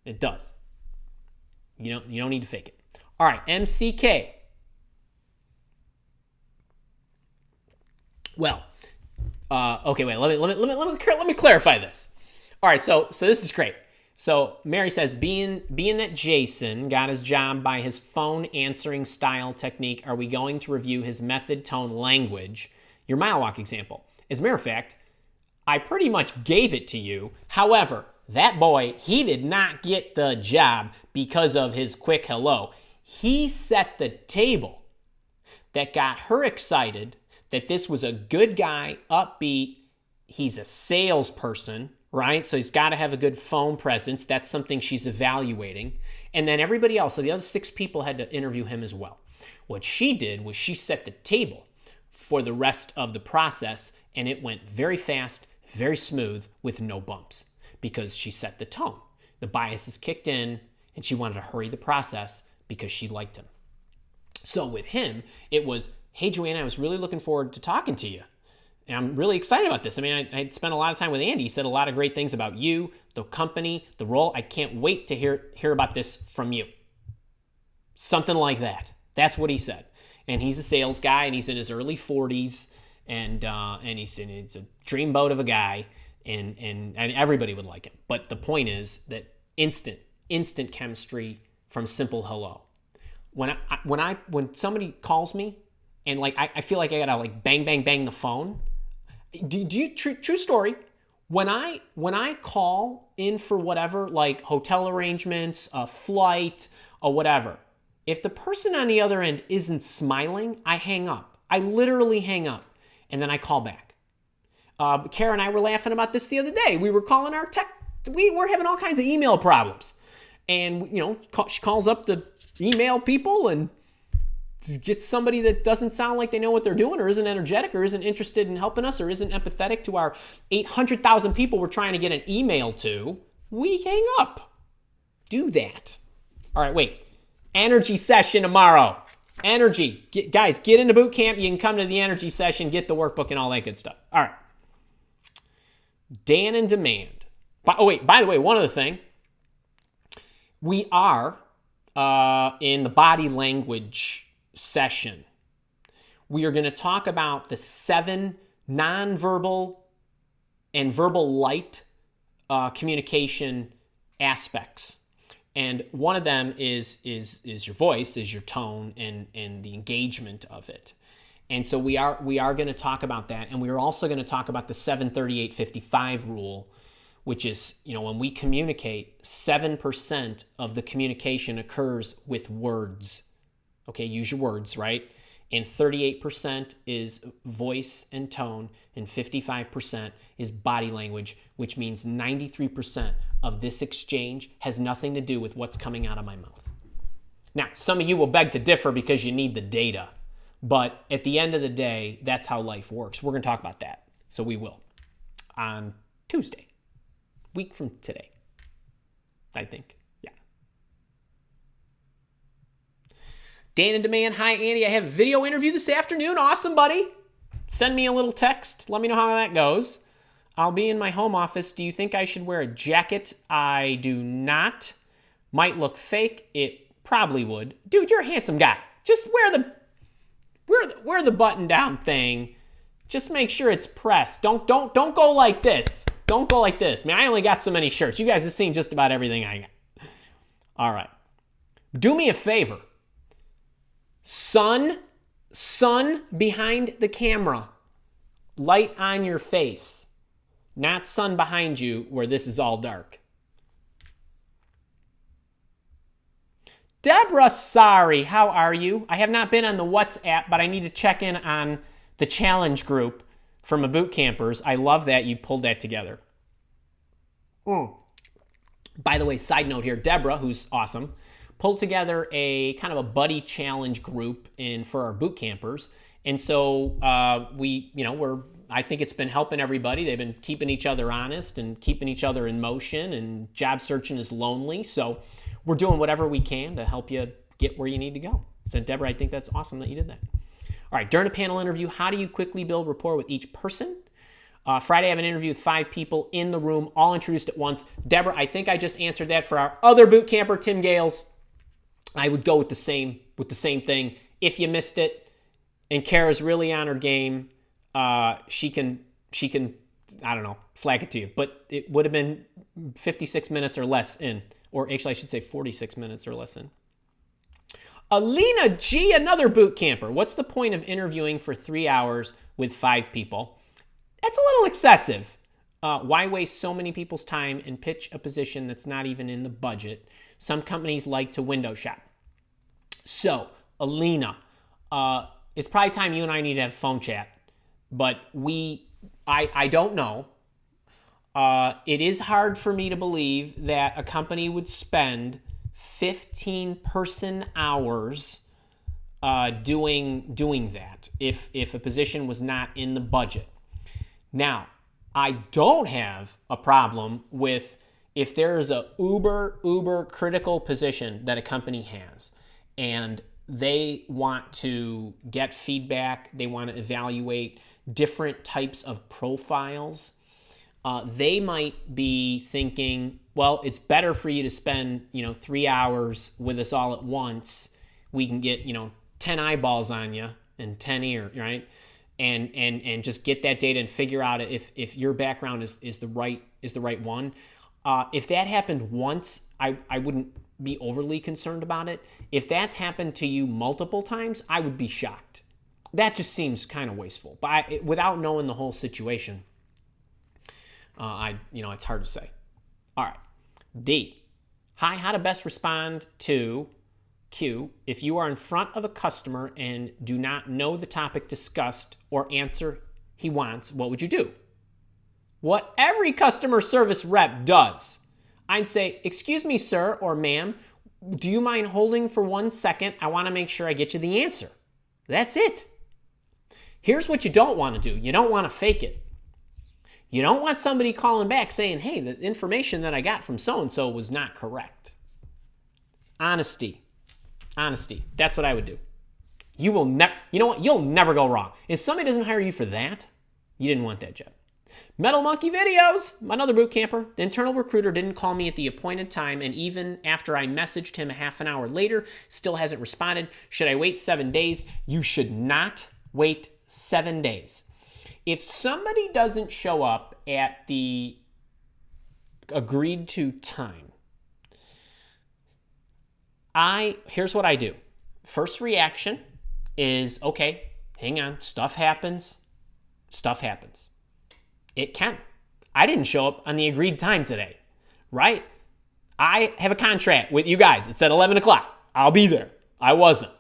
It does. You don't need to fake it. All right, MCK. Well, okay, wait. Let me clarify this. All right, so this is great. So Mary says, being that Jason got his job by his phone answering style technique, are we going to review his method, tone, language? Your mile walk example. As a matter of fact, I pretty much gave it to you. However, that boy, he did not get the job because of his quick hello. He set the table that got her excited that this was a good guy, upbeat. He's a salesperson, right? So he's got to have a good phone presence. That's something she's evaluating. And then everybody else, so the other 6 people had to interview him as well. What she did was she set the table for the rest of the process, and it went very fast, very smooth, with no bumps, because she set the tone. The biases kicked in, and she wanted to hurry the process because she liked him. So with him, it was, hey, Joanna, I was really looking forward to talking to you. And I'm really excited about this. I mean, I spent a lot of time with Andy. He said a lot of great things about you, the company, the role. I can't wait to hear about this from you. Something like that. That's what he said. And he's a sales guy, and he's in his early 40s, and he's a dreamboat of a guy, and everybody would like him. But the point is that instant chemistry from simple hello. When somebody calls me, and I feel like I gotta bang the phone. Do you true story? When I call in for whatever, like hotel arrangements, a flight, or whatever, if the person on the other end isn't smiling, I hang up. I literally hang up, and then I call back. Kara and I were laughing about this the other day. We were calling our tech. We were having all kinds of email problems, and she calls up the email people and gets somebody that doesn't sound like they know what they're doing, or isn't energetic, or isn't interested in helping us, or isn't empathetic to our 800,000 people we're trying to get an email to. We hang up. Do that. All right, wait. Energy session tomorrow. Energy. Guys, get into boot camp. You can come to the energy session, get the workbook, and all that good stuff. All right. Dan in demand. By the way, one other thing. We are in the body language session. We are going to talk about the 7 nonverbal and verbal light communication aspects. And one of them is your voice, is your tone, and the engagement of it. And so we are going to talk about that, and we are also going to talk about the 7-38-55 rule, which is, when we communicate, 7% of the communication occurs with words. Okay, use your words, right? and 38% is voice and tone, and 55% is body language, which means 93% of this exchange has nothing to do with what's coming out of my mouth. Now, some of you will beg to differ because you need the data, but at the end of the day, that's how life works. We're going to talk about that, so we will, on Tuesday, week from today, I think. Yeah. Dan in Demand, hi Andy, I have a video interview this afternoon. Awesome, buddy. Send me a little text. Let me know how that goes. I'll be in my home office. Do you think I should wear a jacket? I do not. Might look fake. It probably would. Dude, you're a handsome guy. Just wear the button down thing. Just make sure it's pressed. Don't go like this. Don't go like this. Man, I only got so many shirts. You guys have seen just about everything I got. All right. Do me a favor. Sun behind the camera. Light on your face. Not sun behind you where this is all dark. Deborah, sorry, how are you? I have not been on the WhatsApp, but I need to check in on the challenge group from a boot campers. I love that you pulled that together. By the way, side note here, Deborah, who's awesome, pulled together a kind of a buddy challenge group for our boot campers. And so I think it's been helping everybody. They've been keeping each other honest and keeping each other in motion, and job searching is lonely. So we're doing whatever we can to help you get where you need to go. So Deborah, I think that's awesome that you did that. All right, during a panel interview, how do you quickly build rapport with each person? Friday, I have an interview with 5 people in the room, all introduced at once. Deborah, I think I just answered that for our other boot camper, Tim Gales. I would go with the same thing. If you missed it, and Kara's really on her game, she can, I don't know, flag it to you. But it would have been 56 minutes or less in, or actually I should say 46 minutes or less in. Alina G, another boot camper. What's the point of interviewing for 3 hours with 5 people? That's a little excessive. Why waste so many people's time and pitch a position that's not even in the budget? Some companies like to window shop. So, Alina, it's probably time you and I need to have phone chat. But I don't know. It is hard for me to believe that a company would spend 15 person hours doing that if a position was not in the budget. Now, I don't have a problem with if there is a uber critical position that a company has and they want to get feedback, they want to evaluate different types of profiles. They might be thinking, well, it's better for you to spend 3 hours with us all at once. We can get 10 eyeballs on you and 10 ears, right? And just get that data and figure out if your background is the right one. If that happened once, I wouldn't be overly concerned about it. If that's happened to you multiple times, I would be shocked. That just seems kind of wasteful. But without knowing the whole situation, it's hard to say. All right. D. Hi, how to best respond to Q. If you are in front of a customer and do not know the topic discussed or answer he wants, what would you do? What every customer service rep does. I'd say, excuse me, sir or ma'am, do you mind holding for 1 second? I want to make sure I get you the answer. That's it. Here's what you don't want to do. You don't want to fake it. You don't want somebody calling back saying, hey, the information that I got from so-and-so was not correct. Honesty. That's what I would do. You will never, you know what? You'll never go wrong. If somebody doesn't hire you for that, you didn't want that job. Metal Monkey Videos, another boot camper. The internal recruiter didn't call me at the appointed time, and even after I messaged him a half an hour later, still hasn't responded. Should I wait 7 days? You should not wait 7 days. If somebody doesn't show up at the agreed to time, here's what I do. First reaction is, okay, hang on, stuff happens. It can. I didn't show up on the agreed time today, right? I have a contract with you guys. It's at 11 o'clock. I'll be there. I wasn't,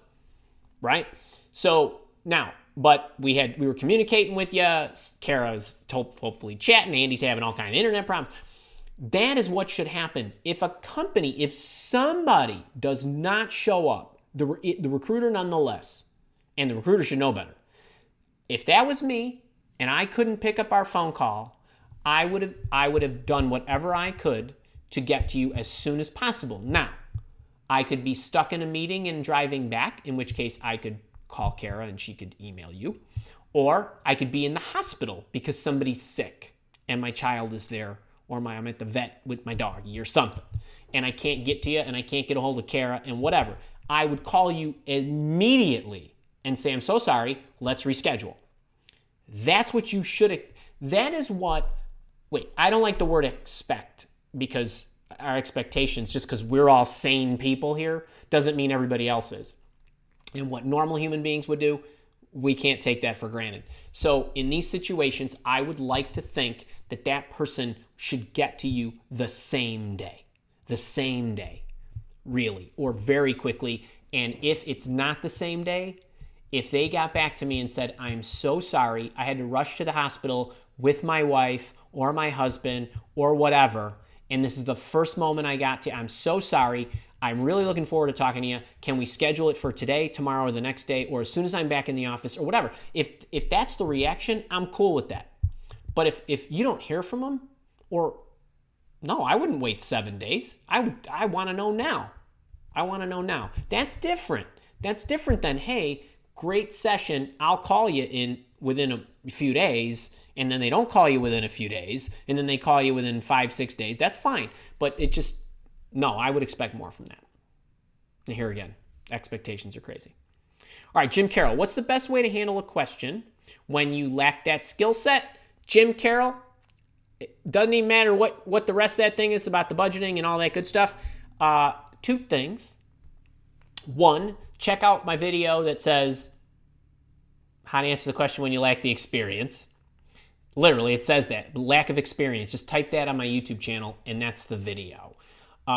right? So now, but we were communicating with you. Kara's hopefully chatting. Andy's having all kind of internet problems. That is what should happen. If somebody does not show up, the recruiter nonetheless, and the recruiter should know better. If that was me and I couldn't pick up our phone call, I would have done whatever I could to get to you as soon as possible. Now, I could be stuck in a meeting and driving back, in which case I could call Kara and she could email you. Or I could be in the hospital because somebody's sick and my child is there, or I'm at the vet with my doggy or something, and I can't get to you and I can't get a hold of Kara and whatever. I would call you immediately and say, I'm so sorry, let's reschedule. That's what you should, that is what, I don't like the word expect, because our expectations, just because we're all sane people here, doesn't mean everybody else is. And what normal human beings would do, we can't take that for granted. So in these situations, I would like to think that that person should get to you the same day, really, or very quickly. And if it's not the same day, if they got back to me and said, I'm so sorry, I had to rush to the hospital with my wife or my husband or whatever, and this is the first moment I got to, I'm so sorry, I'm really looking forward to talking to you. Can we schedule it for today, tomorrow, or the next day, or as soon as I'm back in the office, or whatever? If that's the reaction, I'm cool with that. But if you don't hear from them, or no, I wouldn't wait 7 days. I want to know now. I want to know now. That's different. That's different than, hey, great session, I'll call you within a few days, and then they don't call you within a few days, and then they call you within 5-6 days. That's fine. But no, I would expect more from that. And here again, expectations are crazy. All right, Jim Carroll, what's the best way to handle a question when you lack that skill set? Jim Carroll, it doesn't even matter what the rest of that thing is about the budgeting and all that good stuff. 2 things. 1, check out my video that says how to answer the question when you lack the experience. Literally, it says that, lack of experience. Just type that on my YouTube channel, and that's the video.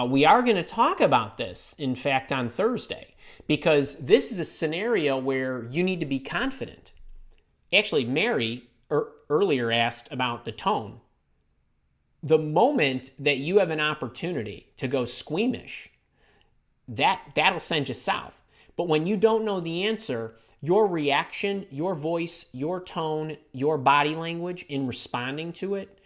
We are going to talk about this, in fact, on Thursday, because this is a scenario where you need to be confident. Actually, Mary earlier asked about the tone. The moment that you have an opportunity to go squeamish, that'll send you south. But when you don't know the answer, your reaction, your voice, your tone, your body language in responding to it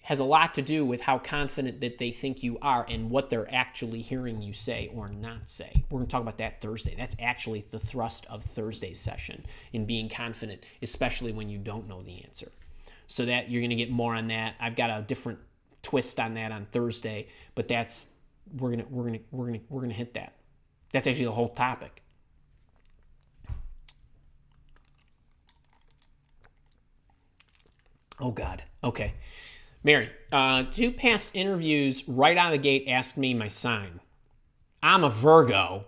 has a lot to do with how confident that they think you are and what they're actually hearing you say or not say. We're going to talk about that Thursday. That's actually the thrust of Thursday's session, in being confident, especially when you don't know the answer. So that you're going to get more on that. I've got a different twist on that on Thursday, but we're going to hit that. That's actually the whole topic. Oh God. Okay. Mary, 2 past interviews right out of the gate asked me my sign. I'm a Virgo,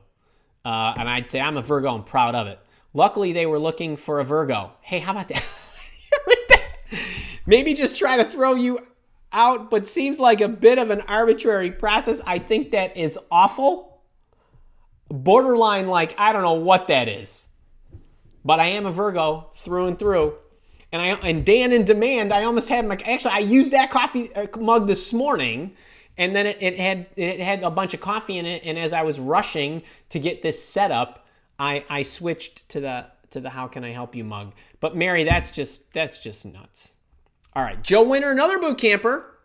and I'd say I'm a Virgo and proud of it. Luckily, they were looking for a Virgo. Hey, how about that? Maybe just try to throw you out, but seems like a bit of an arbitrary process. I think that is awful. Borderline, I don't know what that is. But I am a Virgo through and through. And Dan in Demand, I almost had I used that coffee mug this morning, and then it had a bunch of coffee in it, and as I was rushing to get this set up, I switched to the how can I help you mug. But Mary, that's just nuts. All right, Joe Winter, another boot camper.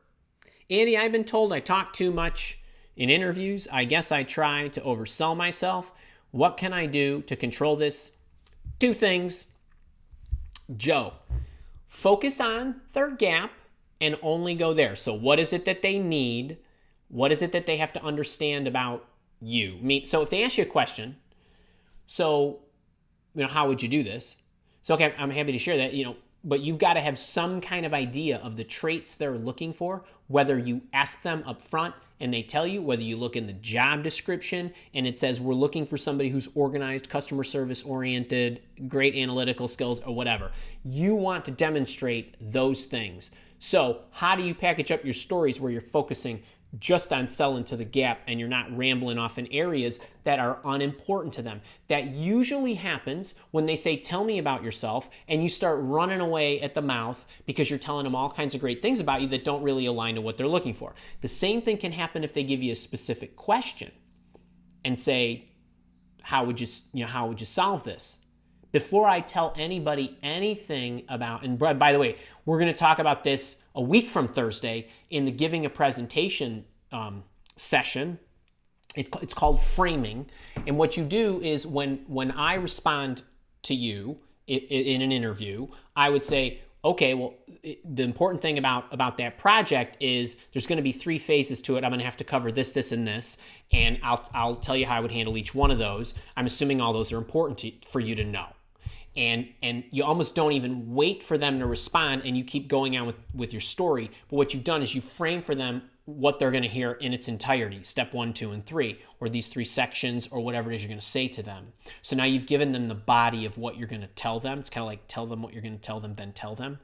Andy, I've been told I talk too much in interviews. I guess I try to oversell myself. What can I do to control this? 2 things. Joe, focus on their gap and only go there. So what is it that they need? What is it that they have to understand about you? So if they ask you a question, how would you do this? So, okay, I'm happy to share that, but you've got to have some kind of idea of the traits they're looking for, whether you ask them up front and they tell you, whether you look in the job description and it says we're looking for somebody who's organized, customer service oriented, great analytical skills, or whatever. You want to demonstrate those things. So how do you package up your stories where you're focusing just on selling to the gap and you're not rambling off in areas that are unimportant to them. That usually happens when they say, tell me about yourself, and you start running away at the mouth because you're telling them all kinds of great things about you that don't really align to what they're looking for. The same thing can happen if they give you a specific question and say, how would you solve this? Before I tell anybody anything about, and by the way, we're going to talk about this a week from Thursday in the giving a presentation session. It's called framing. And what you do is when I respond to you in an interview, I would say, okay, well, the important thing about that project is there's going to be 3 phases to it. I'm going to have to cover this, this, and this, and I'll tell you how I would handle each one of those. I'm assuming all those are important for you to know. And you almost don't even wait for them to respond, and you keep going on with your story. But what you've done is you frame for them what they're going to hear in its entirety, step 1, 2, and 3, or these 3 sections, or whatever it is you're going to say to them. So now you've given them the body of what you're going to tell them. It's kind of like tell them what you're going to tell them, then tell them.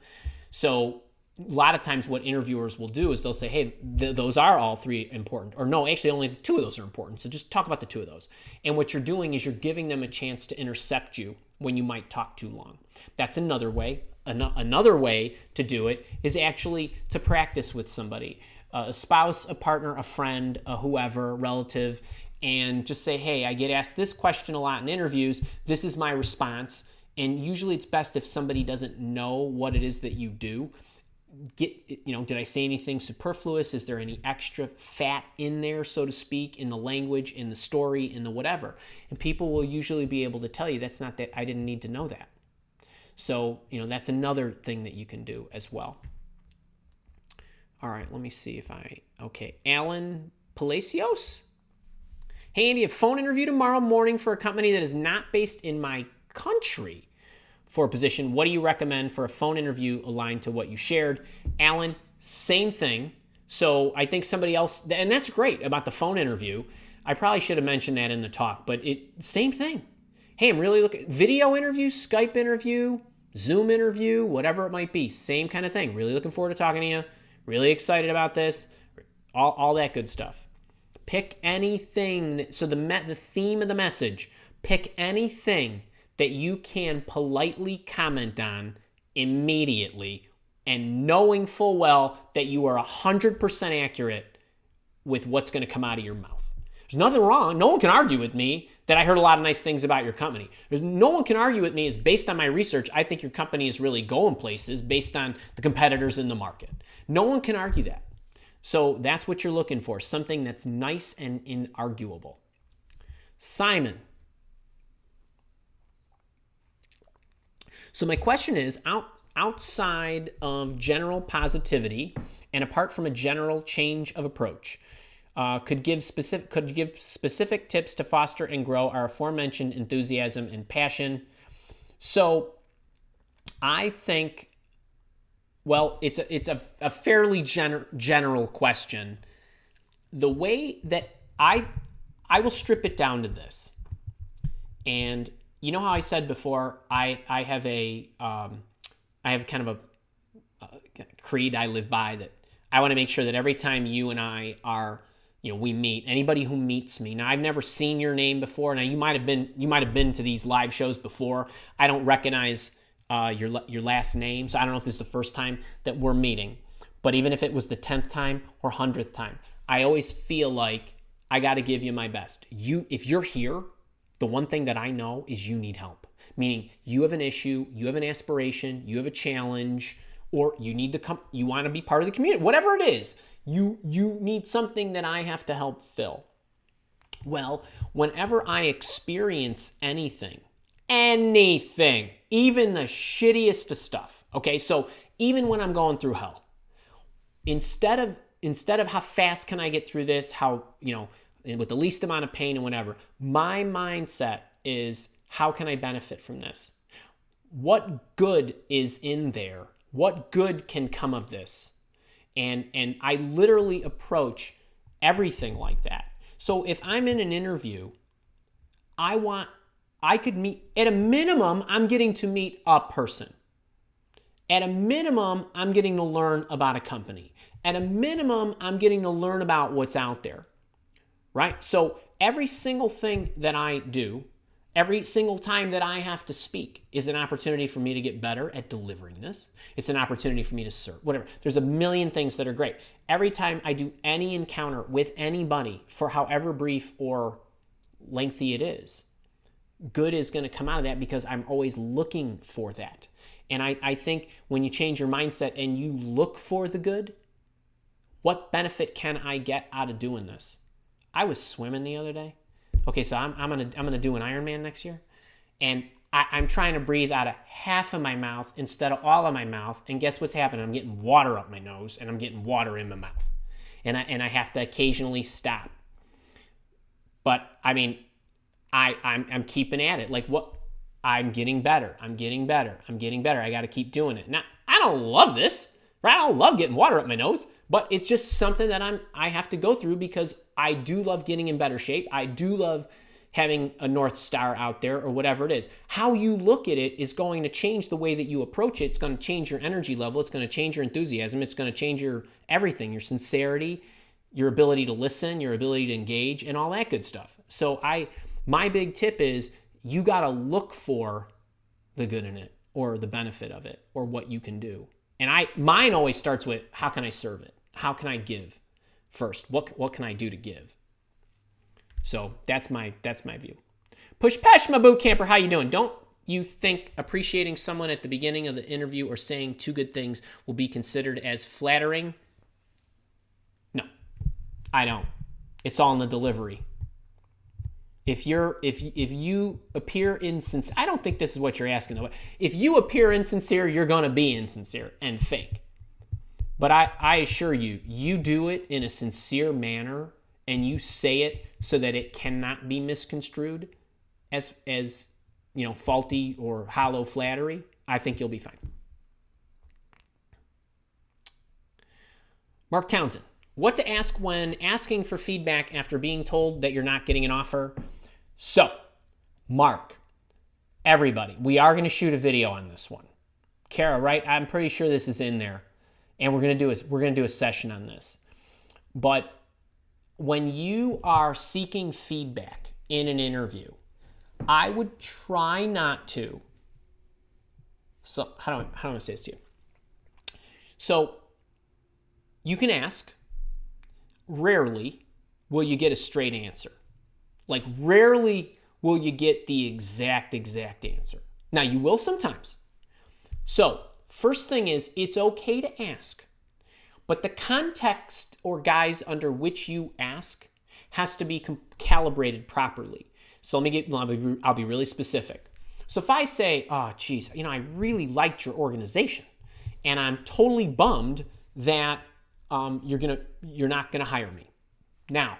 So a lot of times what interviewers will do is they'll say, hey, those are all 3 important. Or no, actually only 2 of those are important. So just talk about the 2 of those. And what you're doing is you're giving them a chance to intercept you when you might talk too long. That's another way. Another way to do it is actually to practice with somebody, a spouse, a partner, a friend, a whoever, relative, and just say, hey, I get asked this question a lot in interviews. This is my response. And usually it's best if somebody doesn't know what it is that you do. Did I say anything superfluous? Is there any extra fat in there, so to speak, in the language, in the story, in the whatever? And people will usually be able to tell you that's not that, I didn't need to know that. So, that's another thing that you can do as well. All right, let me see okay. Alan Palacios. Hey, Andy, a phone interview tomorrow morning for a company that is not based in my country for a position. What do you recommend for a phone interview aligned to what you shared? Alan, same thing. So I think somebody else, and that's great about the phone interview. I probably should have mentioned that in the talk, but same thing. Hey, I'm really looking, video interview, Skype interview, Zoom interview, whatever it might be, same kind of thing. Really looking forward to talking to you. Really excited about this. All that good stuff. Pick anything. So the theme of the message, pick anything that you can politely comment on immediately, and knowing full well that you are 100% accurate with what's going to come out of your mouth. There's nothing wrong. No one can argue with me that I heard a lot of nice things about your company. No one can argue with me is based on my research, I think your company is really going places based on the competitors in the market. No one can argue that. So that's what you're looking for, something that's nice and inarguable. Simon. So my question is, outside of general positivity and apart from a general change of approach, could give specific tips to foster and grow our aforementioned enthusiasm and passion. So I think, well, it's a fairly general question. The way that I will strip it down to this, and you know how I said before, I have kind of a creed I live by, that I want to make sure that every time you and I are, we meet, anybody who meets me. Now, I've never seen your name before. Now, you might have been to these live shows before. I don't recognize your last name, so I don't know if this is the first time that we're meeting. But even if it was the 10th time or 100th time, I always feel like I got to give you my best. If you're here, the one thing that I know is you need help. Meaning you have an issue, you have an aspiration, you have a challenge, or you need to come, you want to be part of the community, whatever it is, you need something that I have to help fill. Well, whenever I experience anything, even the shittiest of stuff, okay? So even when I'm going through hell, instead of how fast can I get through this, how, with the least amount of pain and whatever, my mindset is, how can I benefit from this? What good is in there? What good can come of this? And I literally approach everything like that. So if I'm in an interview, I could meet, at a minimum, I'm getting to meet a person. At a minimum, I'm getting to learn about a company. At a minimum, I'm getting to learn about what's out there, right? So every single thing that I do, every single time that I have to speak is an opportunity for me to get better at delivering this. It's an opportunity for me to serve, whatever. There's a million things that are great. Every time I do any encounter with anybody, for however brief or lengthy it is, good is going to come out of that because I'm always looking for that. And I think when you change your mindset and you look for the good, what benefit can I get out of doing this? I was swimming the other day. Okay, so I'm gonna do an Ironman next year, and I'm trying to breathe out of half of my mouth instead of all of my mouth. And guess what's happening? I'm getting water up my nose, and I'm getting water in my mouth, and I have to occasionally stop. But I mean, I'm keeping at it. Like what? I'm getting better. I'm getting better. I'm getting better. I got to keep doing it. Now I don't love this, right? I don't love getting water up my nose, but it's just something that I have to go through because I do love getting in better shape. I do love having a North Star out there or whatever it is. How you look at it is going to change the way that you approach it. It's going to change your energy level. It's going to change your enthusiasm. It's going to change your everything, your sincerity, your ability to listen, your ability to engage, and all that good stuff. So my big tip is you got to look for the good in it or the benefit of it or what you can do. And mine always starts with, how can I serve it? How can I give first? What can I do to give? So that's my view. Push Pesh, my boot camper, how you doing? Don't you think appreciating someone at the beginning of the interview or saying two good things will be considered as flattering? No, I don't. It's all in the delivery. If you appear insincere, I don't think this is what you're asking though. If you appear insincere, you're going to be insincere and fake. But I assure you, you do it in a sincere manner and you say it so that it cannot be misconstrued as faulty or hollow flattery, I think you'll be fine. Mark Townsend, what to ask when asking for feedback after being told that you're not getting an offer? So, Mark, everybody, we are going to shoot a video on this one. Kara, right? I'm pretty sure this is in there. And we're going to do a session on this. But when you are seeking feedback in an interview, I would try not to. So how do I say this to you? So you can ask. Rarely will you get a straight answer. Like rarely will you get the exact answer. Now you will sometimes. So first thing is, it's okay to ask, but the context or guise under which you ask has to be calibrated properly. So I'll be really specific. So if I say, oh, geez, I really liked your organization, and I'm totally bummed that you're not gonna hire me. Now,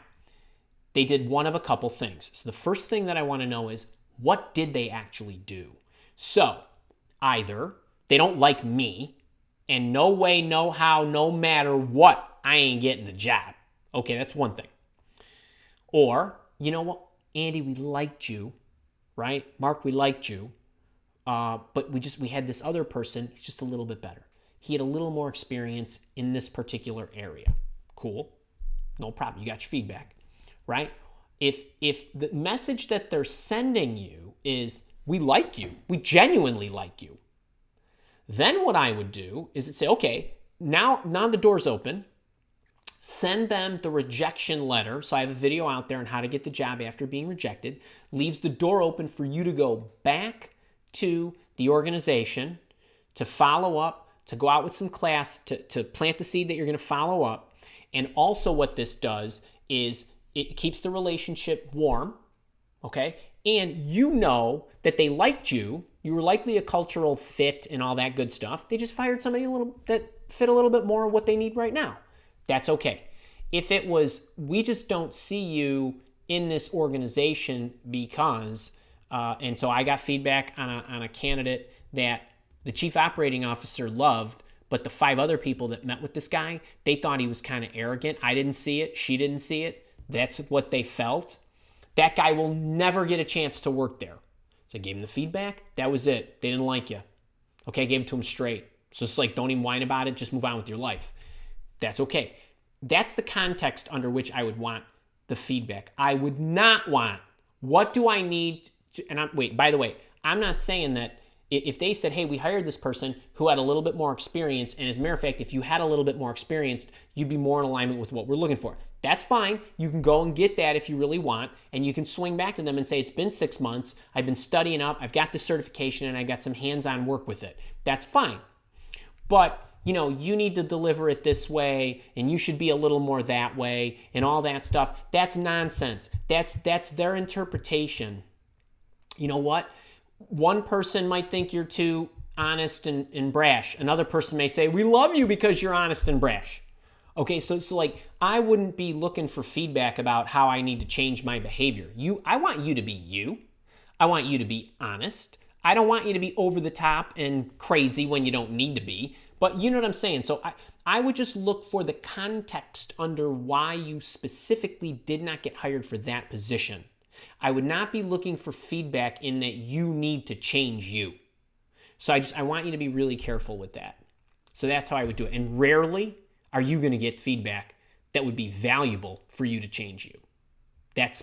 they did one of a couple things. So the first thing that I want to know is, what did they actually do? So either they don't like me, and no way, no how, no matter what, I ain't getting the job. Okay, that's one thing. Or, you know what, Andy, we liked you, right? Mark, we liked you, but we had this other person, he's just a little bit better. He had a little more experience in this particular area. Cool, no problem, you got your feedback, right? If the message that they're sending you is, we like you, we genuinely like you, then what I would do is say, okay, now the door's open. Send them the rejection letter. So I have a video out there on how to get the job after being rejected. Leaves the door open for you to go back to the organization, to follow up, to go out with some class, to plant the seed that you're going to follow up. And also what this does is it keeps the relationship warm, okay? And you know that they liked you. You were likely a cultural fit and all that good stuff. They just fired somebody that fit a little bit more of what they need right now. That's okay. If it was, we just don't see you in this organization because, and so I got feedback on a candidate that the chief operating officer loved, but the 5 other people that met with this guy, they thought he was kind of arrogant. I didn't see it. She didn't see it. That's what they felt. That guy will never get a chance to work there. So I gave him the feedback. That was it. They didn't like you. Okay, I gave it to him straight. So it's like, don't even whine about it. Just move on with your life. That's okay. That's the context under which I would want the feedback. I would not want, what do I need to, and wait, by the way, I'm not saying that if they said, hey, we hired this person who had a little bit more experience, and as a matter of fact, if you had a little bit more experience, you'd be more in alignment with what we're looking for. That's fine. You can go and get that if you really want, and you can swing back to them and say, it's been 6 months, I've been studying up, I've got the certification, and I got some hands-on work with it. That's fine. But you need to deliver it this way, and you should be a little more that way, and all that stuff. That's nonsense. That's their interpretation. You know what? One person might think you're too honest and brash. Another person may say, we love you because you're honest and brash. Okay, so like, I wouldn't be looking for feedback about how I need to change my behavior. I want you to be you. I want you to be honest. I don't want you to be over the top and crazy when you don't need to be. But you know what I'm saying? So I would just look for the context under why you specifically did not get hired for that position. I would not be looking for feedback in that you need to change you. So I want you to be really careful with that. So that's how I would do it. And rarely are you going to get feedback that would be valuable for you to change you. That's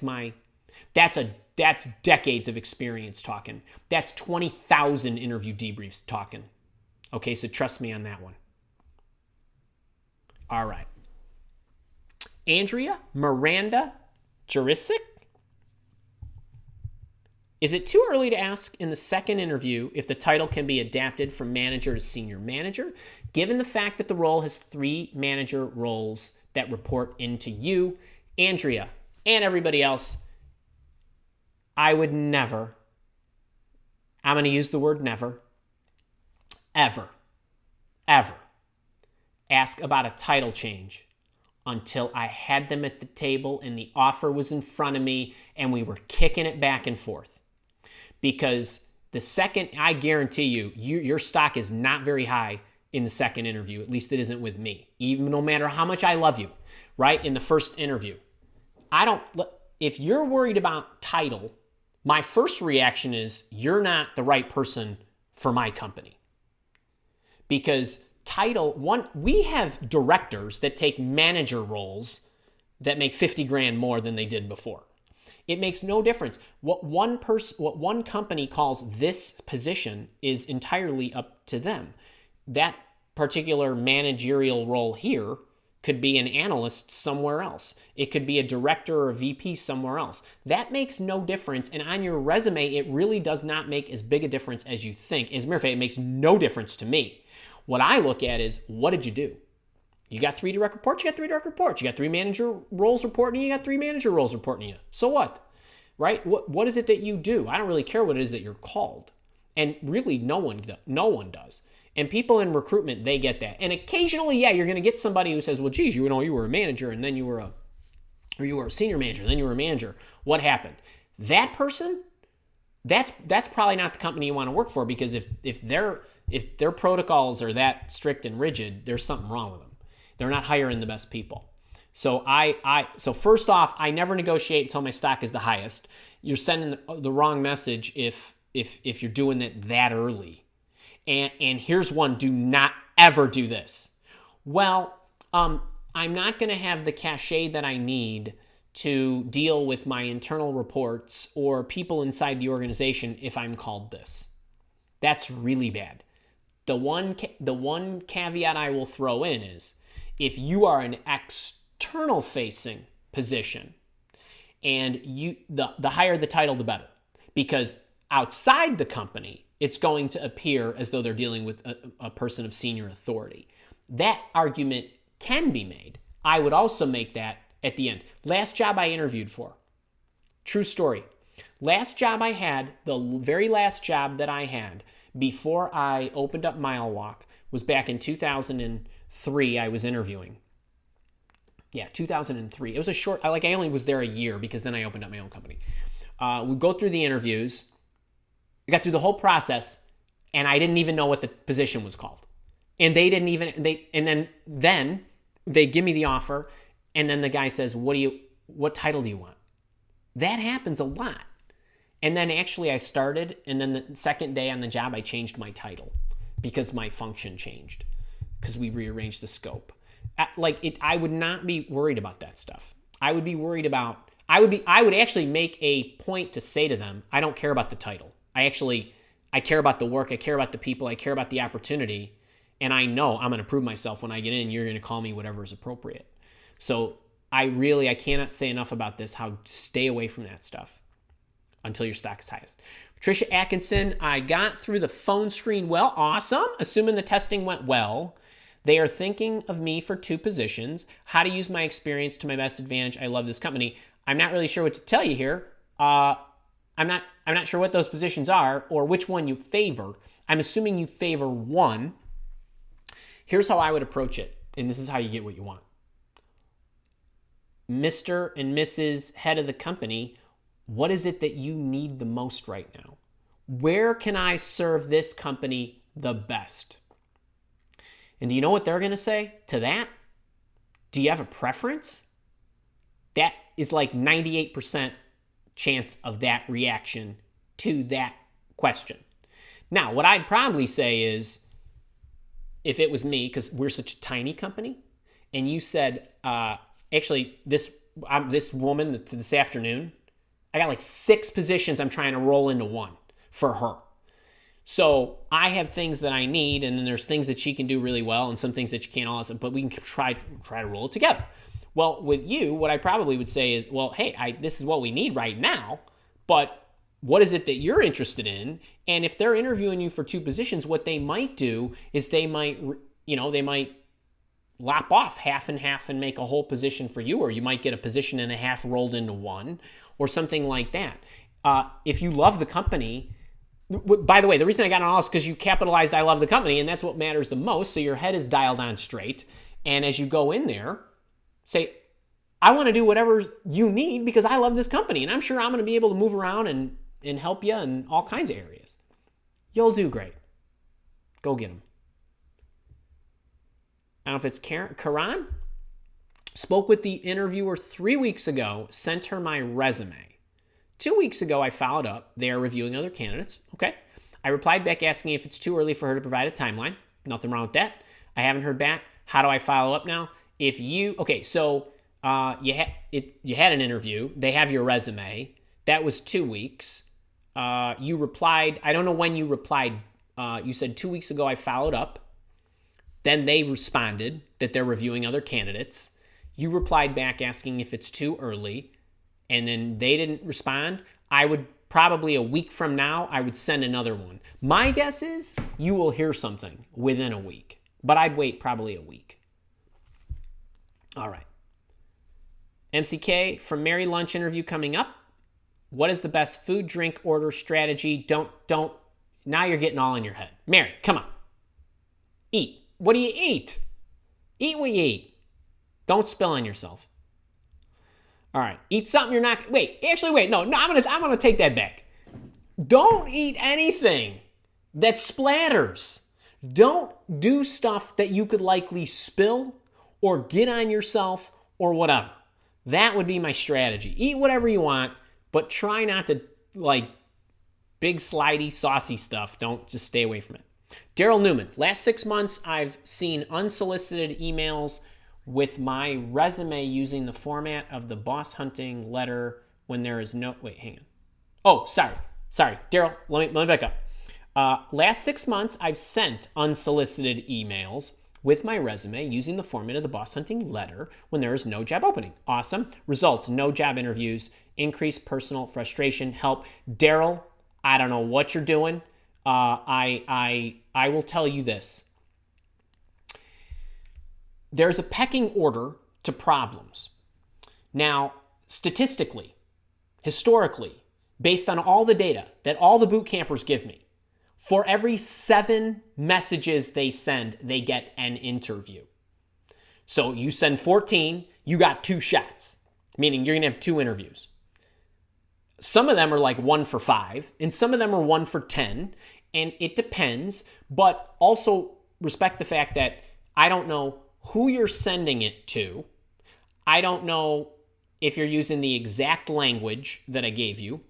decades of experience talking. That's 20,000 interview debriefs talking. Okay, so trust me on that one. All right. Andrea Miranda Jurisic. Is it too early to ask in the second interview if the title can be adapted from manager to senior manager, given the fact that the role has 3 manager roles that report into you? Andrea, and everybody else, I would never, I'm going to use the word never, ever ask about a title change until I had them at the table and the offer was in front of me and we were kicking it back and forth. Because the second, I guarantee you, your stock is not very high in the second interview. At least it isn't with me. Even no matter how much I love you, right? In the first interview. If you're worried about title, my first reaction is you're not the right person for my company. Because we have directors that take manager roles that make 50 grand more than they did before. It makes no difference. What one company calls this position is entirely up to them. That particular managerial role here could be an analyst somewhere else. It could be a director or a VP somewhere else. That makes no difference. And on your resume, it really does not make as big a difference as you think. As a matter of fact, it makes no difference to me. What I look at is, what did you do? You got 3 direct reports, you got 3 direct reports. You got 3 manager roles reporting you, got 3 manager roles reporting you. So what? Right? What is it that you do? I don't really care what it is that you're called. And really, no one does. And people in recruitment, they get that. And occasionally, yeah, you're going to get somebody who says, well, geez, you were a manager, and then you were a senior manager, and then you were a manager. What happened? That person, that's probably not the company you want to work for, because if their protocols are that strict and rigid, there's something wrong with them. They're not hiring the best people. So so first off, I never negotiate until my stock is the highest. You're sending the wrong message if you're doing it that early. And here's one: do not ever do this. Well, I'm not going to have the cachet that I need to deal with my internal reports or people inside the organization if I'm called this. That's really bad. The one caveat I will throw in is, if you are an external facing position, and the higher the title, the better. Because outside the company, it's going to appear as though they're dealing with a person of senior authority. That argument can be made. I would also make that at the end. Last job I interviewed for. True story. Last job I had, the very last job that I had before I opened up Mile Walk, was back in 2003. I was interviewing. Yeah, 2003. It was a short, I only was there a year because then I opened up my own company. We go through the interviews. We got through the whole process, and I didn't even know what the position was called. And they didn't even, then they give me the offer, and then the guy says, what title do you want? That happens a lot. And then actually I started, and then the second day on the job, I changed my title because my function changed, because we rearranged the scope. I would not be worried about that stuff. I would be worried about, I would actually make a point to say to them, I don't care about the title. I care about the work. I care about the people. I care about the opportunity. And I know I'm going to prove myself when I get in. You're going to call me whatever is appropriate. So I cannot say enough about this, how stay away from that stuff until your stock is highest. Patricia Atkinson, I got through the phone screen well. Awesome. Assuming the testing went well. They are thinking of me for 2 positions. How to use my experience to my best advantage. I love this company. I'm not really sure what to tell you here. I'm not sure what those positions are or which one you favor. I'm assuming you favor one. Here's how I would approach it, and this is how you get what you want. Mr. and Mrs. Head of the company, what is it that you need the most right now? Where can I serve this company the best? And do you know what they're going to say to that? Do you have a preference? That is like 98% chance of that reaction to that question. Now, what I'd probably say is, if it was me, because we're such a tiny company, and you said, actually, this woman this afternoon, I got like 6 positions I'm trying to roll into one for her. So I have things that I need, and then there's things that she can do really well and some things that she can't also, but we can try to roll it together. Well, with you, what I probably would say is, well, hey, this is what we need right now, but what is it that you're interested in? And if they're interviewing you for 2 positions, what they might do is they might lop off half and half and make a whole position for you, or you might get a position and a half rolled into one, or something like that. If you love the company, by the way, the reason I got on all this is because you capitalized I love the company, and that's what matters the most, so your head is dialed on straight. And as you go in there, say, I want to do whatever you need because I love this company, and I'm sure I'm going to be able to move around and help you in all kinds of areas. You'll do great. Go get them. I don't know if it's Karan. Spoke with the interviewer 3 weeks ago, sent her my resume. 2 weeks ago, I followed up. They are reviewing other candidates. Okay. I replied back asking if it's too early for her to provide a timeline. Nothing wrong with that. I haven't heard back. How do I follow up now? You had an interview. They have your resume. That was 2 weeks. You replied. I don't know when you replied. You said 2 weeks ago I followed up. Then they responded that they're reviewing other candidates. You replied back asking if it's too early. And then they didn't respond. I would probably a week from now, I would send another one. My guess is you will hear something within a week. But I'd wait probably a week. All right. MCK, from Mary lunch interview coming up. What is the best food, drink, order strategy? Don't. Now you're getting all in your head. Mary, come on. Eat. What do you eat? Eat what you eat. Don't spill on yourself. All right. Eat something you're not. Wait. No. I'm gonna take that back. Don't eat anything that splatters. Don't do stuff that you could likely spill or get on yourself or whatever. That would be my strategy. Eat whatever you want, but try not to like big slidey, saucy stuff. Don't just stay away from it. Daryl Newman, last 6 months, I've seen unsolicited emails with my resume using the format of the boss hunting letter when there is no, wait, hang on. Oh, sorry, Daryl, let me back up. Last 6 months, I've sent unsolicited emails with my resume using the format of the boss hunting letter when there is no job opening. Awesome. Results, no job interviews, increased personal frustration, help. Daryl, I don't know what you're doing. I will tell you this. There's a pecking order to problems. Now, statistically, historically, based on all the data that all the boot campers give me, for every 7 messages they send, they get an interview. So you send 14, you got 2 shots, meaning you're going to have 2 interviews. Some of them are like 1 for 5, and some of them are 1 for 10, and it depends, but also respect the fact that I don't know who you're sending it to. I don't know if you're using the exact language that I gave you.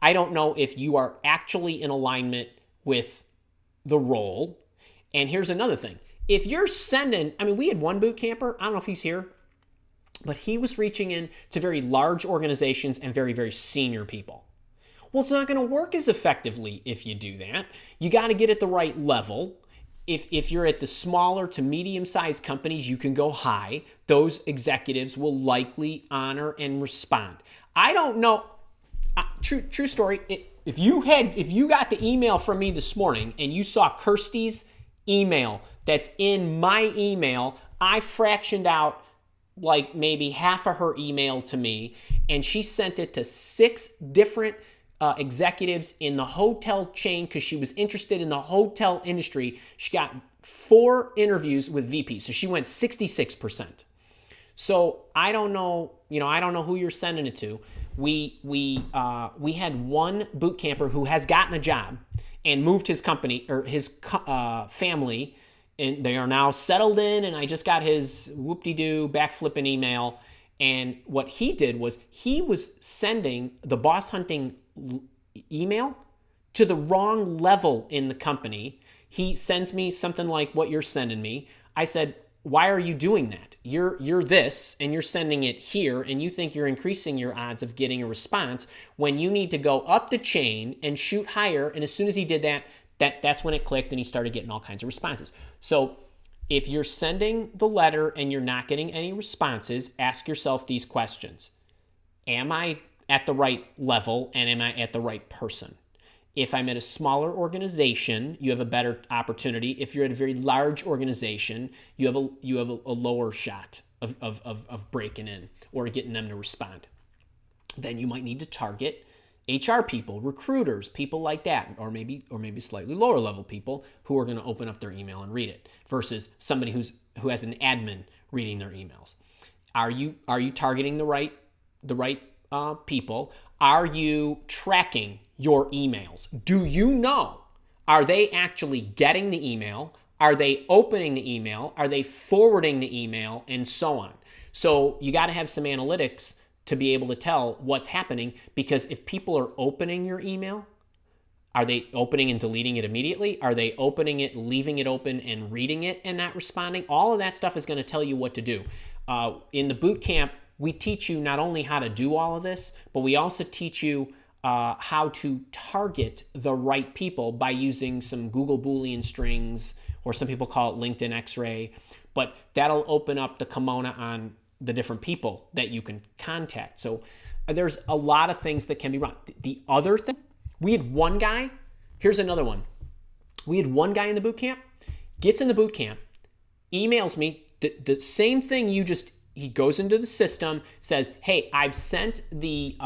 I don't know if you are actually in alignment with the role. And here's another thing. If you're sending, I mean, we had one boot camper, I don't know if he's here, but he was reaching in to very large organizations and very, very senior people. Well, it's not going to work as effectively if you do that. You got to get at the right level. If you're at the smaller to medium-sized companies, you can go high. Those executives will likely honor and respond. I don't know. True story. If you got the email from me this morning and you saw Kirsty's email that's in my email, I fractioned out like maybe half of her email to me, and she sent it to 6 different executives in the hotel chain because she was interested in the hotel industry. She got 4 interviews with VP, so she went 66%. So I don't know, I don't know who you're sending it to. We had one boot camper who has gotten a job and moved his company or his family, and they are now settled in. And I just got his whoop-de-doo backflipping email. And what he did was he was sending the boss hunting email to the wrong level in the company. He sends me something like what you're sending me. I said, why are you doing that? You're this, and you're sending it here, and you think you're increasing your odds of getting a response when you need to go up the chain and shoot higher. And as soon as he did that, that's when it clicked, and he started getting all kinds of responses. So if you're sending the letter and you're not getting any responses, ask yourself these questions. Am I at the right level, and am I at the right person? If I'm at a smaller organization, you have a better opportunity. If you're at a very large organization, you have a lower shot of breaking in or getting them to respond. Then you might need to target HR people, recruiters, people like that, or maybe slightly lower level people who are going to open up their email and read it versus somebody who has an admin reading their emails. Are you targeting the right people? Are you tracking your emails? Do you know? Are they actually getting the email? Are they opening the email? Are they forwarding the email? And so on. So you got to have some analytics to be able to tell what's happening, because if people are opening your email, are they opening and deleting it immediately? Are they opening it, leaving it open and reading it and not responding? All of that stuff is going to tell you what to do. In the boot camp, we teach you not only how to do all of this, but we also teach you how to target the right people by using some Google Boolean strings, or some people call it LinkedIn X-ray, but that'll open up the kimono on the different people that you can contact. So there's a lot of things that can be wrong. The other thing, we had one guy, here's another one. We had one guy in the boot camp, gets in the boot camp, emails me the same thing he goes into the system, says, hey, I've sent the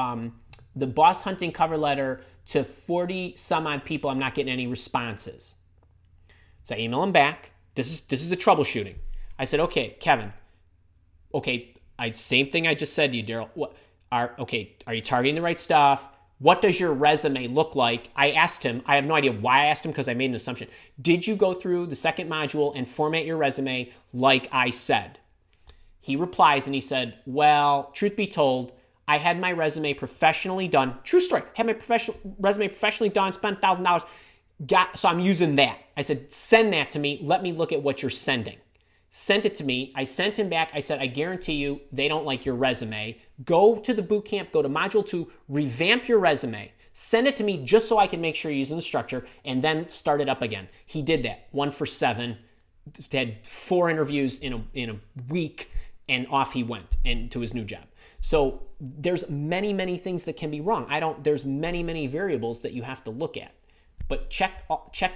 boss hunting cover letter to 40 some odd people. I'm not getting any responses. So I email him back. This is the troubleshooting. I said, okay, Kevin, okay, same thing I just said to you, Daryl. Are you targeting the right stuff? What does your resume look like? I asked him, I have no idea why I asked him, because I made an assumption. Did you go through the second module and format your resume like I said? He replies and he said, well, truth be told, I had my resume professionally done. True story. Had my resume professionally done, spent $1,000. So I'm using that. I said, send that to me. Let me look at what you're sending. Sent it to me. I sent him back. I said, I guarantee you they don't like your resume. Go to the boot camp, go to module 2, revamp your resume. Send it to me just so I can make sure you're using the structure, and then start it up again. He did that. 1 for 7. Had 4 interviews in a week, and off he went and to his new job. So there's many, many things that can be wrong. There's many, many variables that you have to look at. But check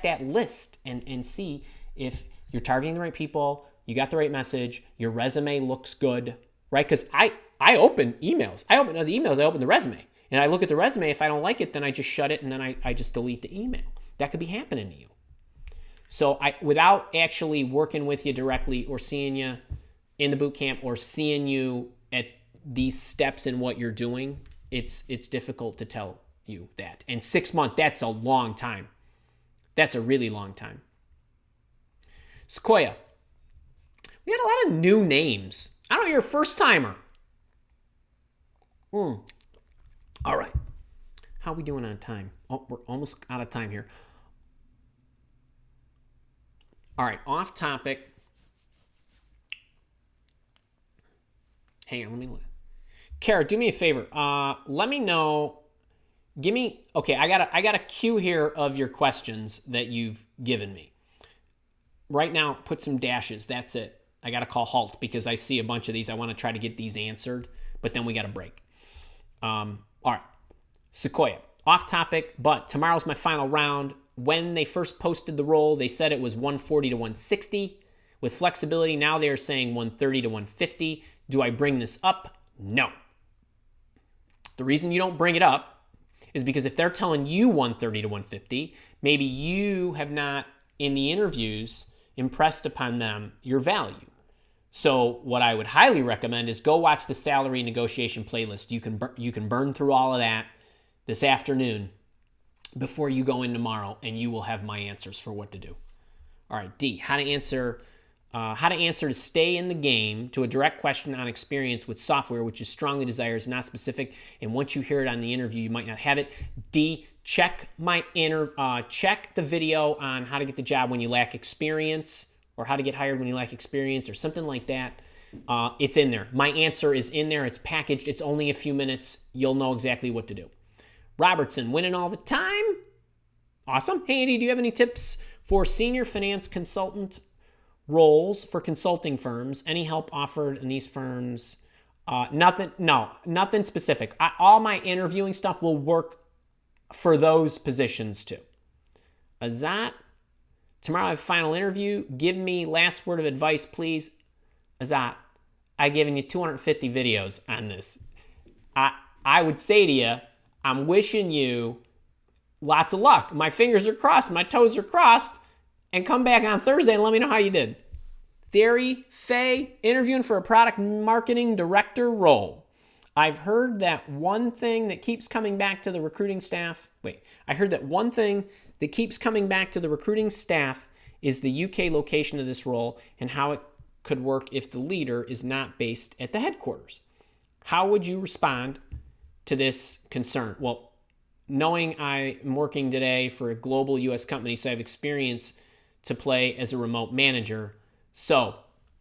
that list and see if you're targeting the right people, you got the right message, your resume looks good, right? Because I open emails. I open the resume. And I look at the resume. If I don't like it, then I just shut it, and then I just delete the email. That could be happening to you. So without actually working with you directly or seeing you in the boot camp or seeing you at these steps in what you're doing, it's difficult to tell you that. And 6 months, that's a long time. That's a really long time. Sequoia. We had a lot of new names. I don't know, you're a first timer. All right. How are we doing on time? Oh, we're almost out of time here. All right, off topic. Hang on, let me look. Kara, do me a favor. Let me know. Okay, I got a queue here of your questions that you've given me. Right now, put some dashes. That's it. I got to call halt because I see a bunch of these. I want to try to get these answered, but then we got to break. All right. Sequoia, off topic, but tomorrow's my final round. When they first posted the role, they said it was 140 to 160. With flexibility, now they are saying 130 to 150. Do I bring this up? No. The reason you don't bring it up is because if they're telling you 130 to 150, maybe you have not, in the interviews, impressed upon them your value. So what I would highly recommend is go watch the salary negotiation playlist. You can burn through all of that this afternoon before you go in tomorrow, and you will have my answers for what to do. All right, D, how to answer to stay in the game to a direct question on experience with software, which is strongly desired, is not specific, and once you hear it on the interview, you might not have it. D, check the video on how to get the job when you lack experience, or how to get hired when you lack experience, or something like that. It's in there. My answer is in there. It's packaged. It's only a few minutes. You'll know exactly what to do. Robertson, winning all the time. Awesome. Hey, Andy, do you have any tips for senior finance consultant roles for consulting firms? Any help offered in these firms? Nothing specific. All my interviewing stuff will work for those positions too. Azat, tomorrow I have a final interview. Give me last word of advice, please. Azat, I've given you 250 videos on this. I would say to you, I'm wishing you lots of luck. My fingers are crossed, my toes are crossed, and come back on Thursday and let me know how you did. Theory, Faye, interviewing for a product marketing director role. I've heard that one thing that keeps coming back to the recruiting staff. I heard that one thing that keeps coming back to the recruiting staff is the UK location of this role and how it could work if the leader is not based at the headquarters. How would you respond to this concern? Well, knowing I'm working today for a global U.S. company, so I have experience to play as a remote manager. So,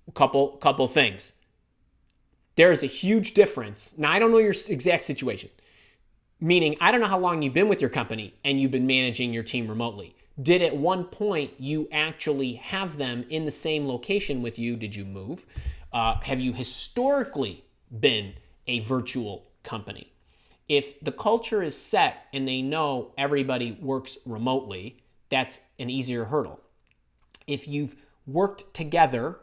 a couple things. There's a huge difference. Now, I don't know your exact situation, meaning I don't know how long you've been with your company and you've been managing your team remotely. Did at one point you actually have them in the same location with you? Did you move? Have you historically been a virtual company? If the culture is set and they know everybody works remotely, that's an easier hurdle. If you've worked together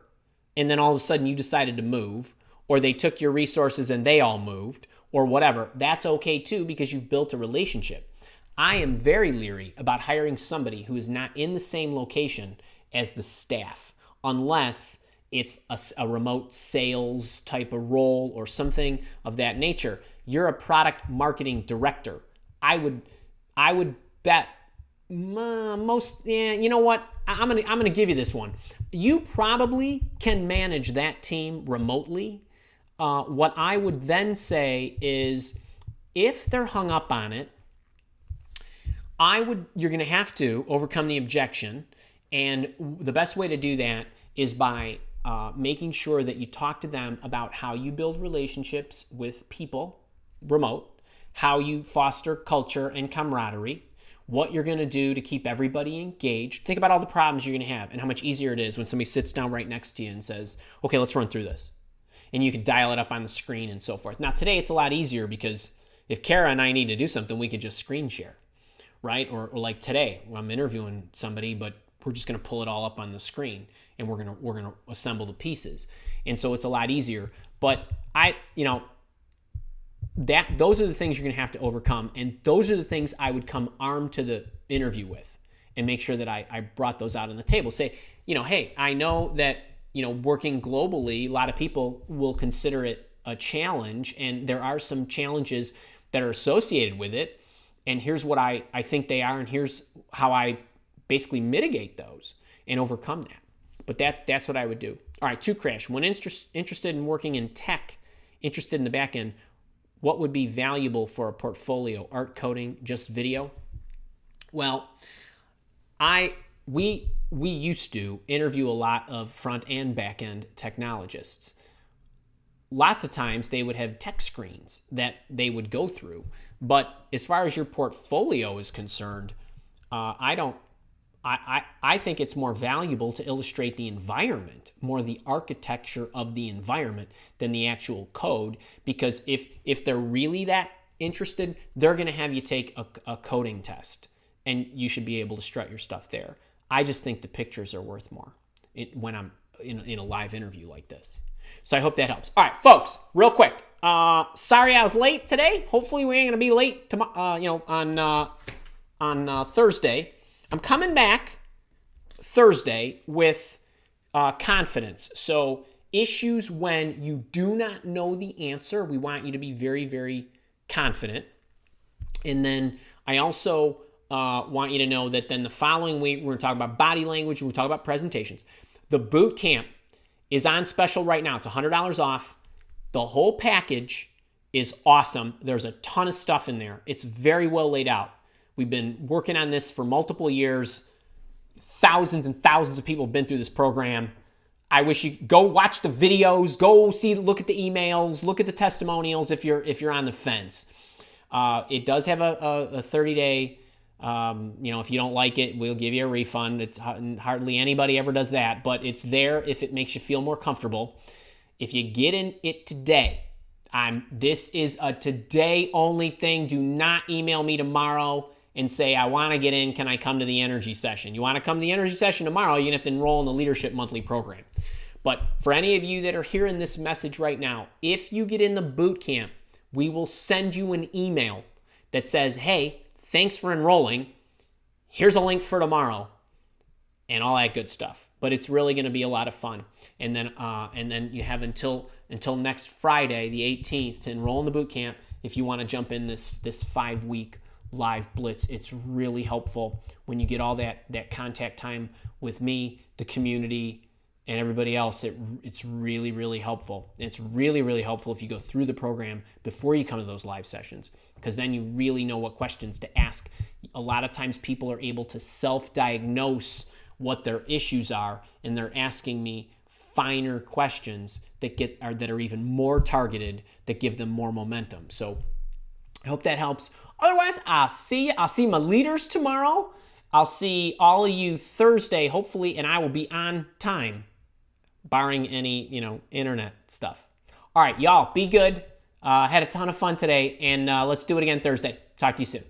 and then all of a sudden you decided to move, or they took your resources and they all moved, or whatever, that's okay too because you've built a relationship. I am very leery about hiring somebody who is not in the same location as the staff, unless it's a remote sales type of role or something of that nature. You're a product marketing director. I would bet you know what? I'm gonna give you this one. You probably can manage that team remotely. What I would then say is, if they're hung up on it, you're gonna have to overcome the objection, and the best way to do that is by making sure that you talk to them about how you build relationships with people remote, how you foster culture and camaraderie, what you're going to do to keep everybody engaged. Think about all the problems you're going to have and how much easier it is when somebody sits down right next to you and says, okay, let's run through this. And you can dial it up on the screen and so forth. Now, today it's a lot easier because if Kara and I need to do something, we could just screen share, right? Or like today, I'm interviewing somebody, but we're just going to pull it all up on the screen and we're going to assemble the pieces. And so it's a lot easier. But those are the things you're going to have to overcome, and those are the things I would come armed to the interview with and make sure that I brought those out on the table. Say, hey, I know that working globally, a lot of people will consider it a challenge, and there are some challenges that are associated with it, and here's what I think they are, and here's how I basically mitigate those and overcome that. But that's what I would do. All right, 2 Crash. When interested in working in tech, interested in the back end, what would be valuable for a portfolio? Art, coding, just video? Well, we used to interview a lot of front and back end technologists. Lots of times they would have tech screens that they would go through. But as far as your portfolio is concerned, I think it's more valuable to illustrate the environment, more the architecture of the environment than the actual code. Because if they're really that interested, they're going to have you take a coding test, and you should be able to strut your stuff there. I just think the pictures are worth more when I'm in a live interview like this. So I hope that helps. All right, folks, real quick. Sorry I was late today. Hopefully we ain't gonna be late tomorrow. On Thursday. I'm coming back Thursday with confidence. So issues when you do not know the answer, we want you to be very, very confident. And then I also want you to know that then the following week, we're going to talk about body language. We're going to talk about presentations. The boot camp is on special right now. It's $100 off. The whole package is awesome. There's a ton of stuff in there. It's very well laid out. We've been working on this for multiple years. Thousands and thousands of people have been through this program. I wish you go watch the videos, look at the emails, look at the testimonials if you're on the fence. It does have a 30-day. If you don't like it, we'll give you a refund. It's hardly anybody ever does that, but it's there if it makes you feel more comfortable. If you get in it today, this is a today only thing. Do not email me tomorrow and say, I want to get in. Can I come to the energy session? You want to come to the energy session tomorrow, you're going to have to enroll in the Leadership Monthly program. But for any of you that are hearing this message right now, if you get in the boot camp, we will send you an email that says, hey, thanks for enrolling. Here's a link for tomorrow and all that good stuff. But it's really going to be a lot of fun. And then you have until next Friday, the 18th, to enroll in the boot camp if you want to jump in this 5-week live blitz. It's really helpful when you get all that contact time with me, the community, and everybody else. It's really, really helpful. It's really, really helpful if you go through the program before you come to those live sessions, because then you really know what questions to ask. A lot of times people are able to self-diagnose what their issues are, and they're asking me finer questions that are even more targeted, that give them more momentum. So I hope that helps. Otherwise, I'll see my leaders tomorrow. I'll see all of you Thursday, hopefully, and I will be on time, barring any, internet stuff. All right, y'all, be good. Had a ton of fun today, and let's do it again Thursday. Talk to you soon.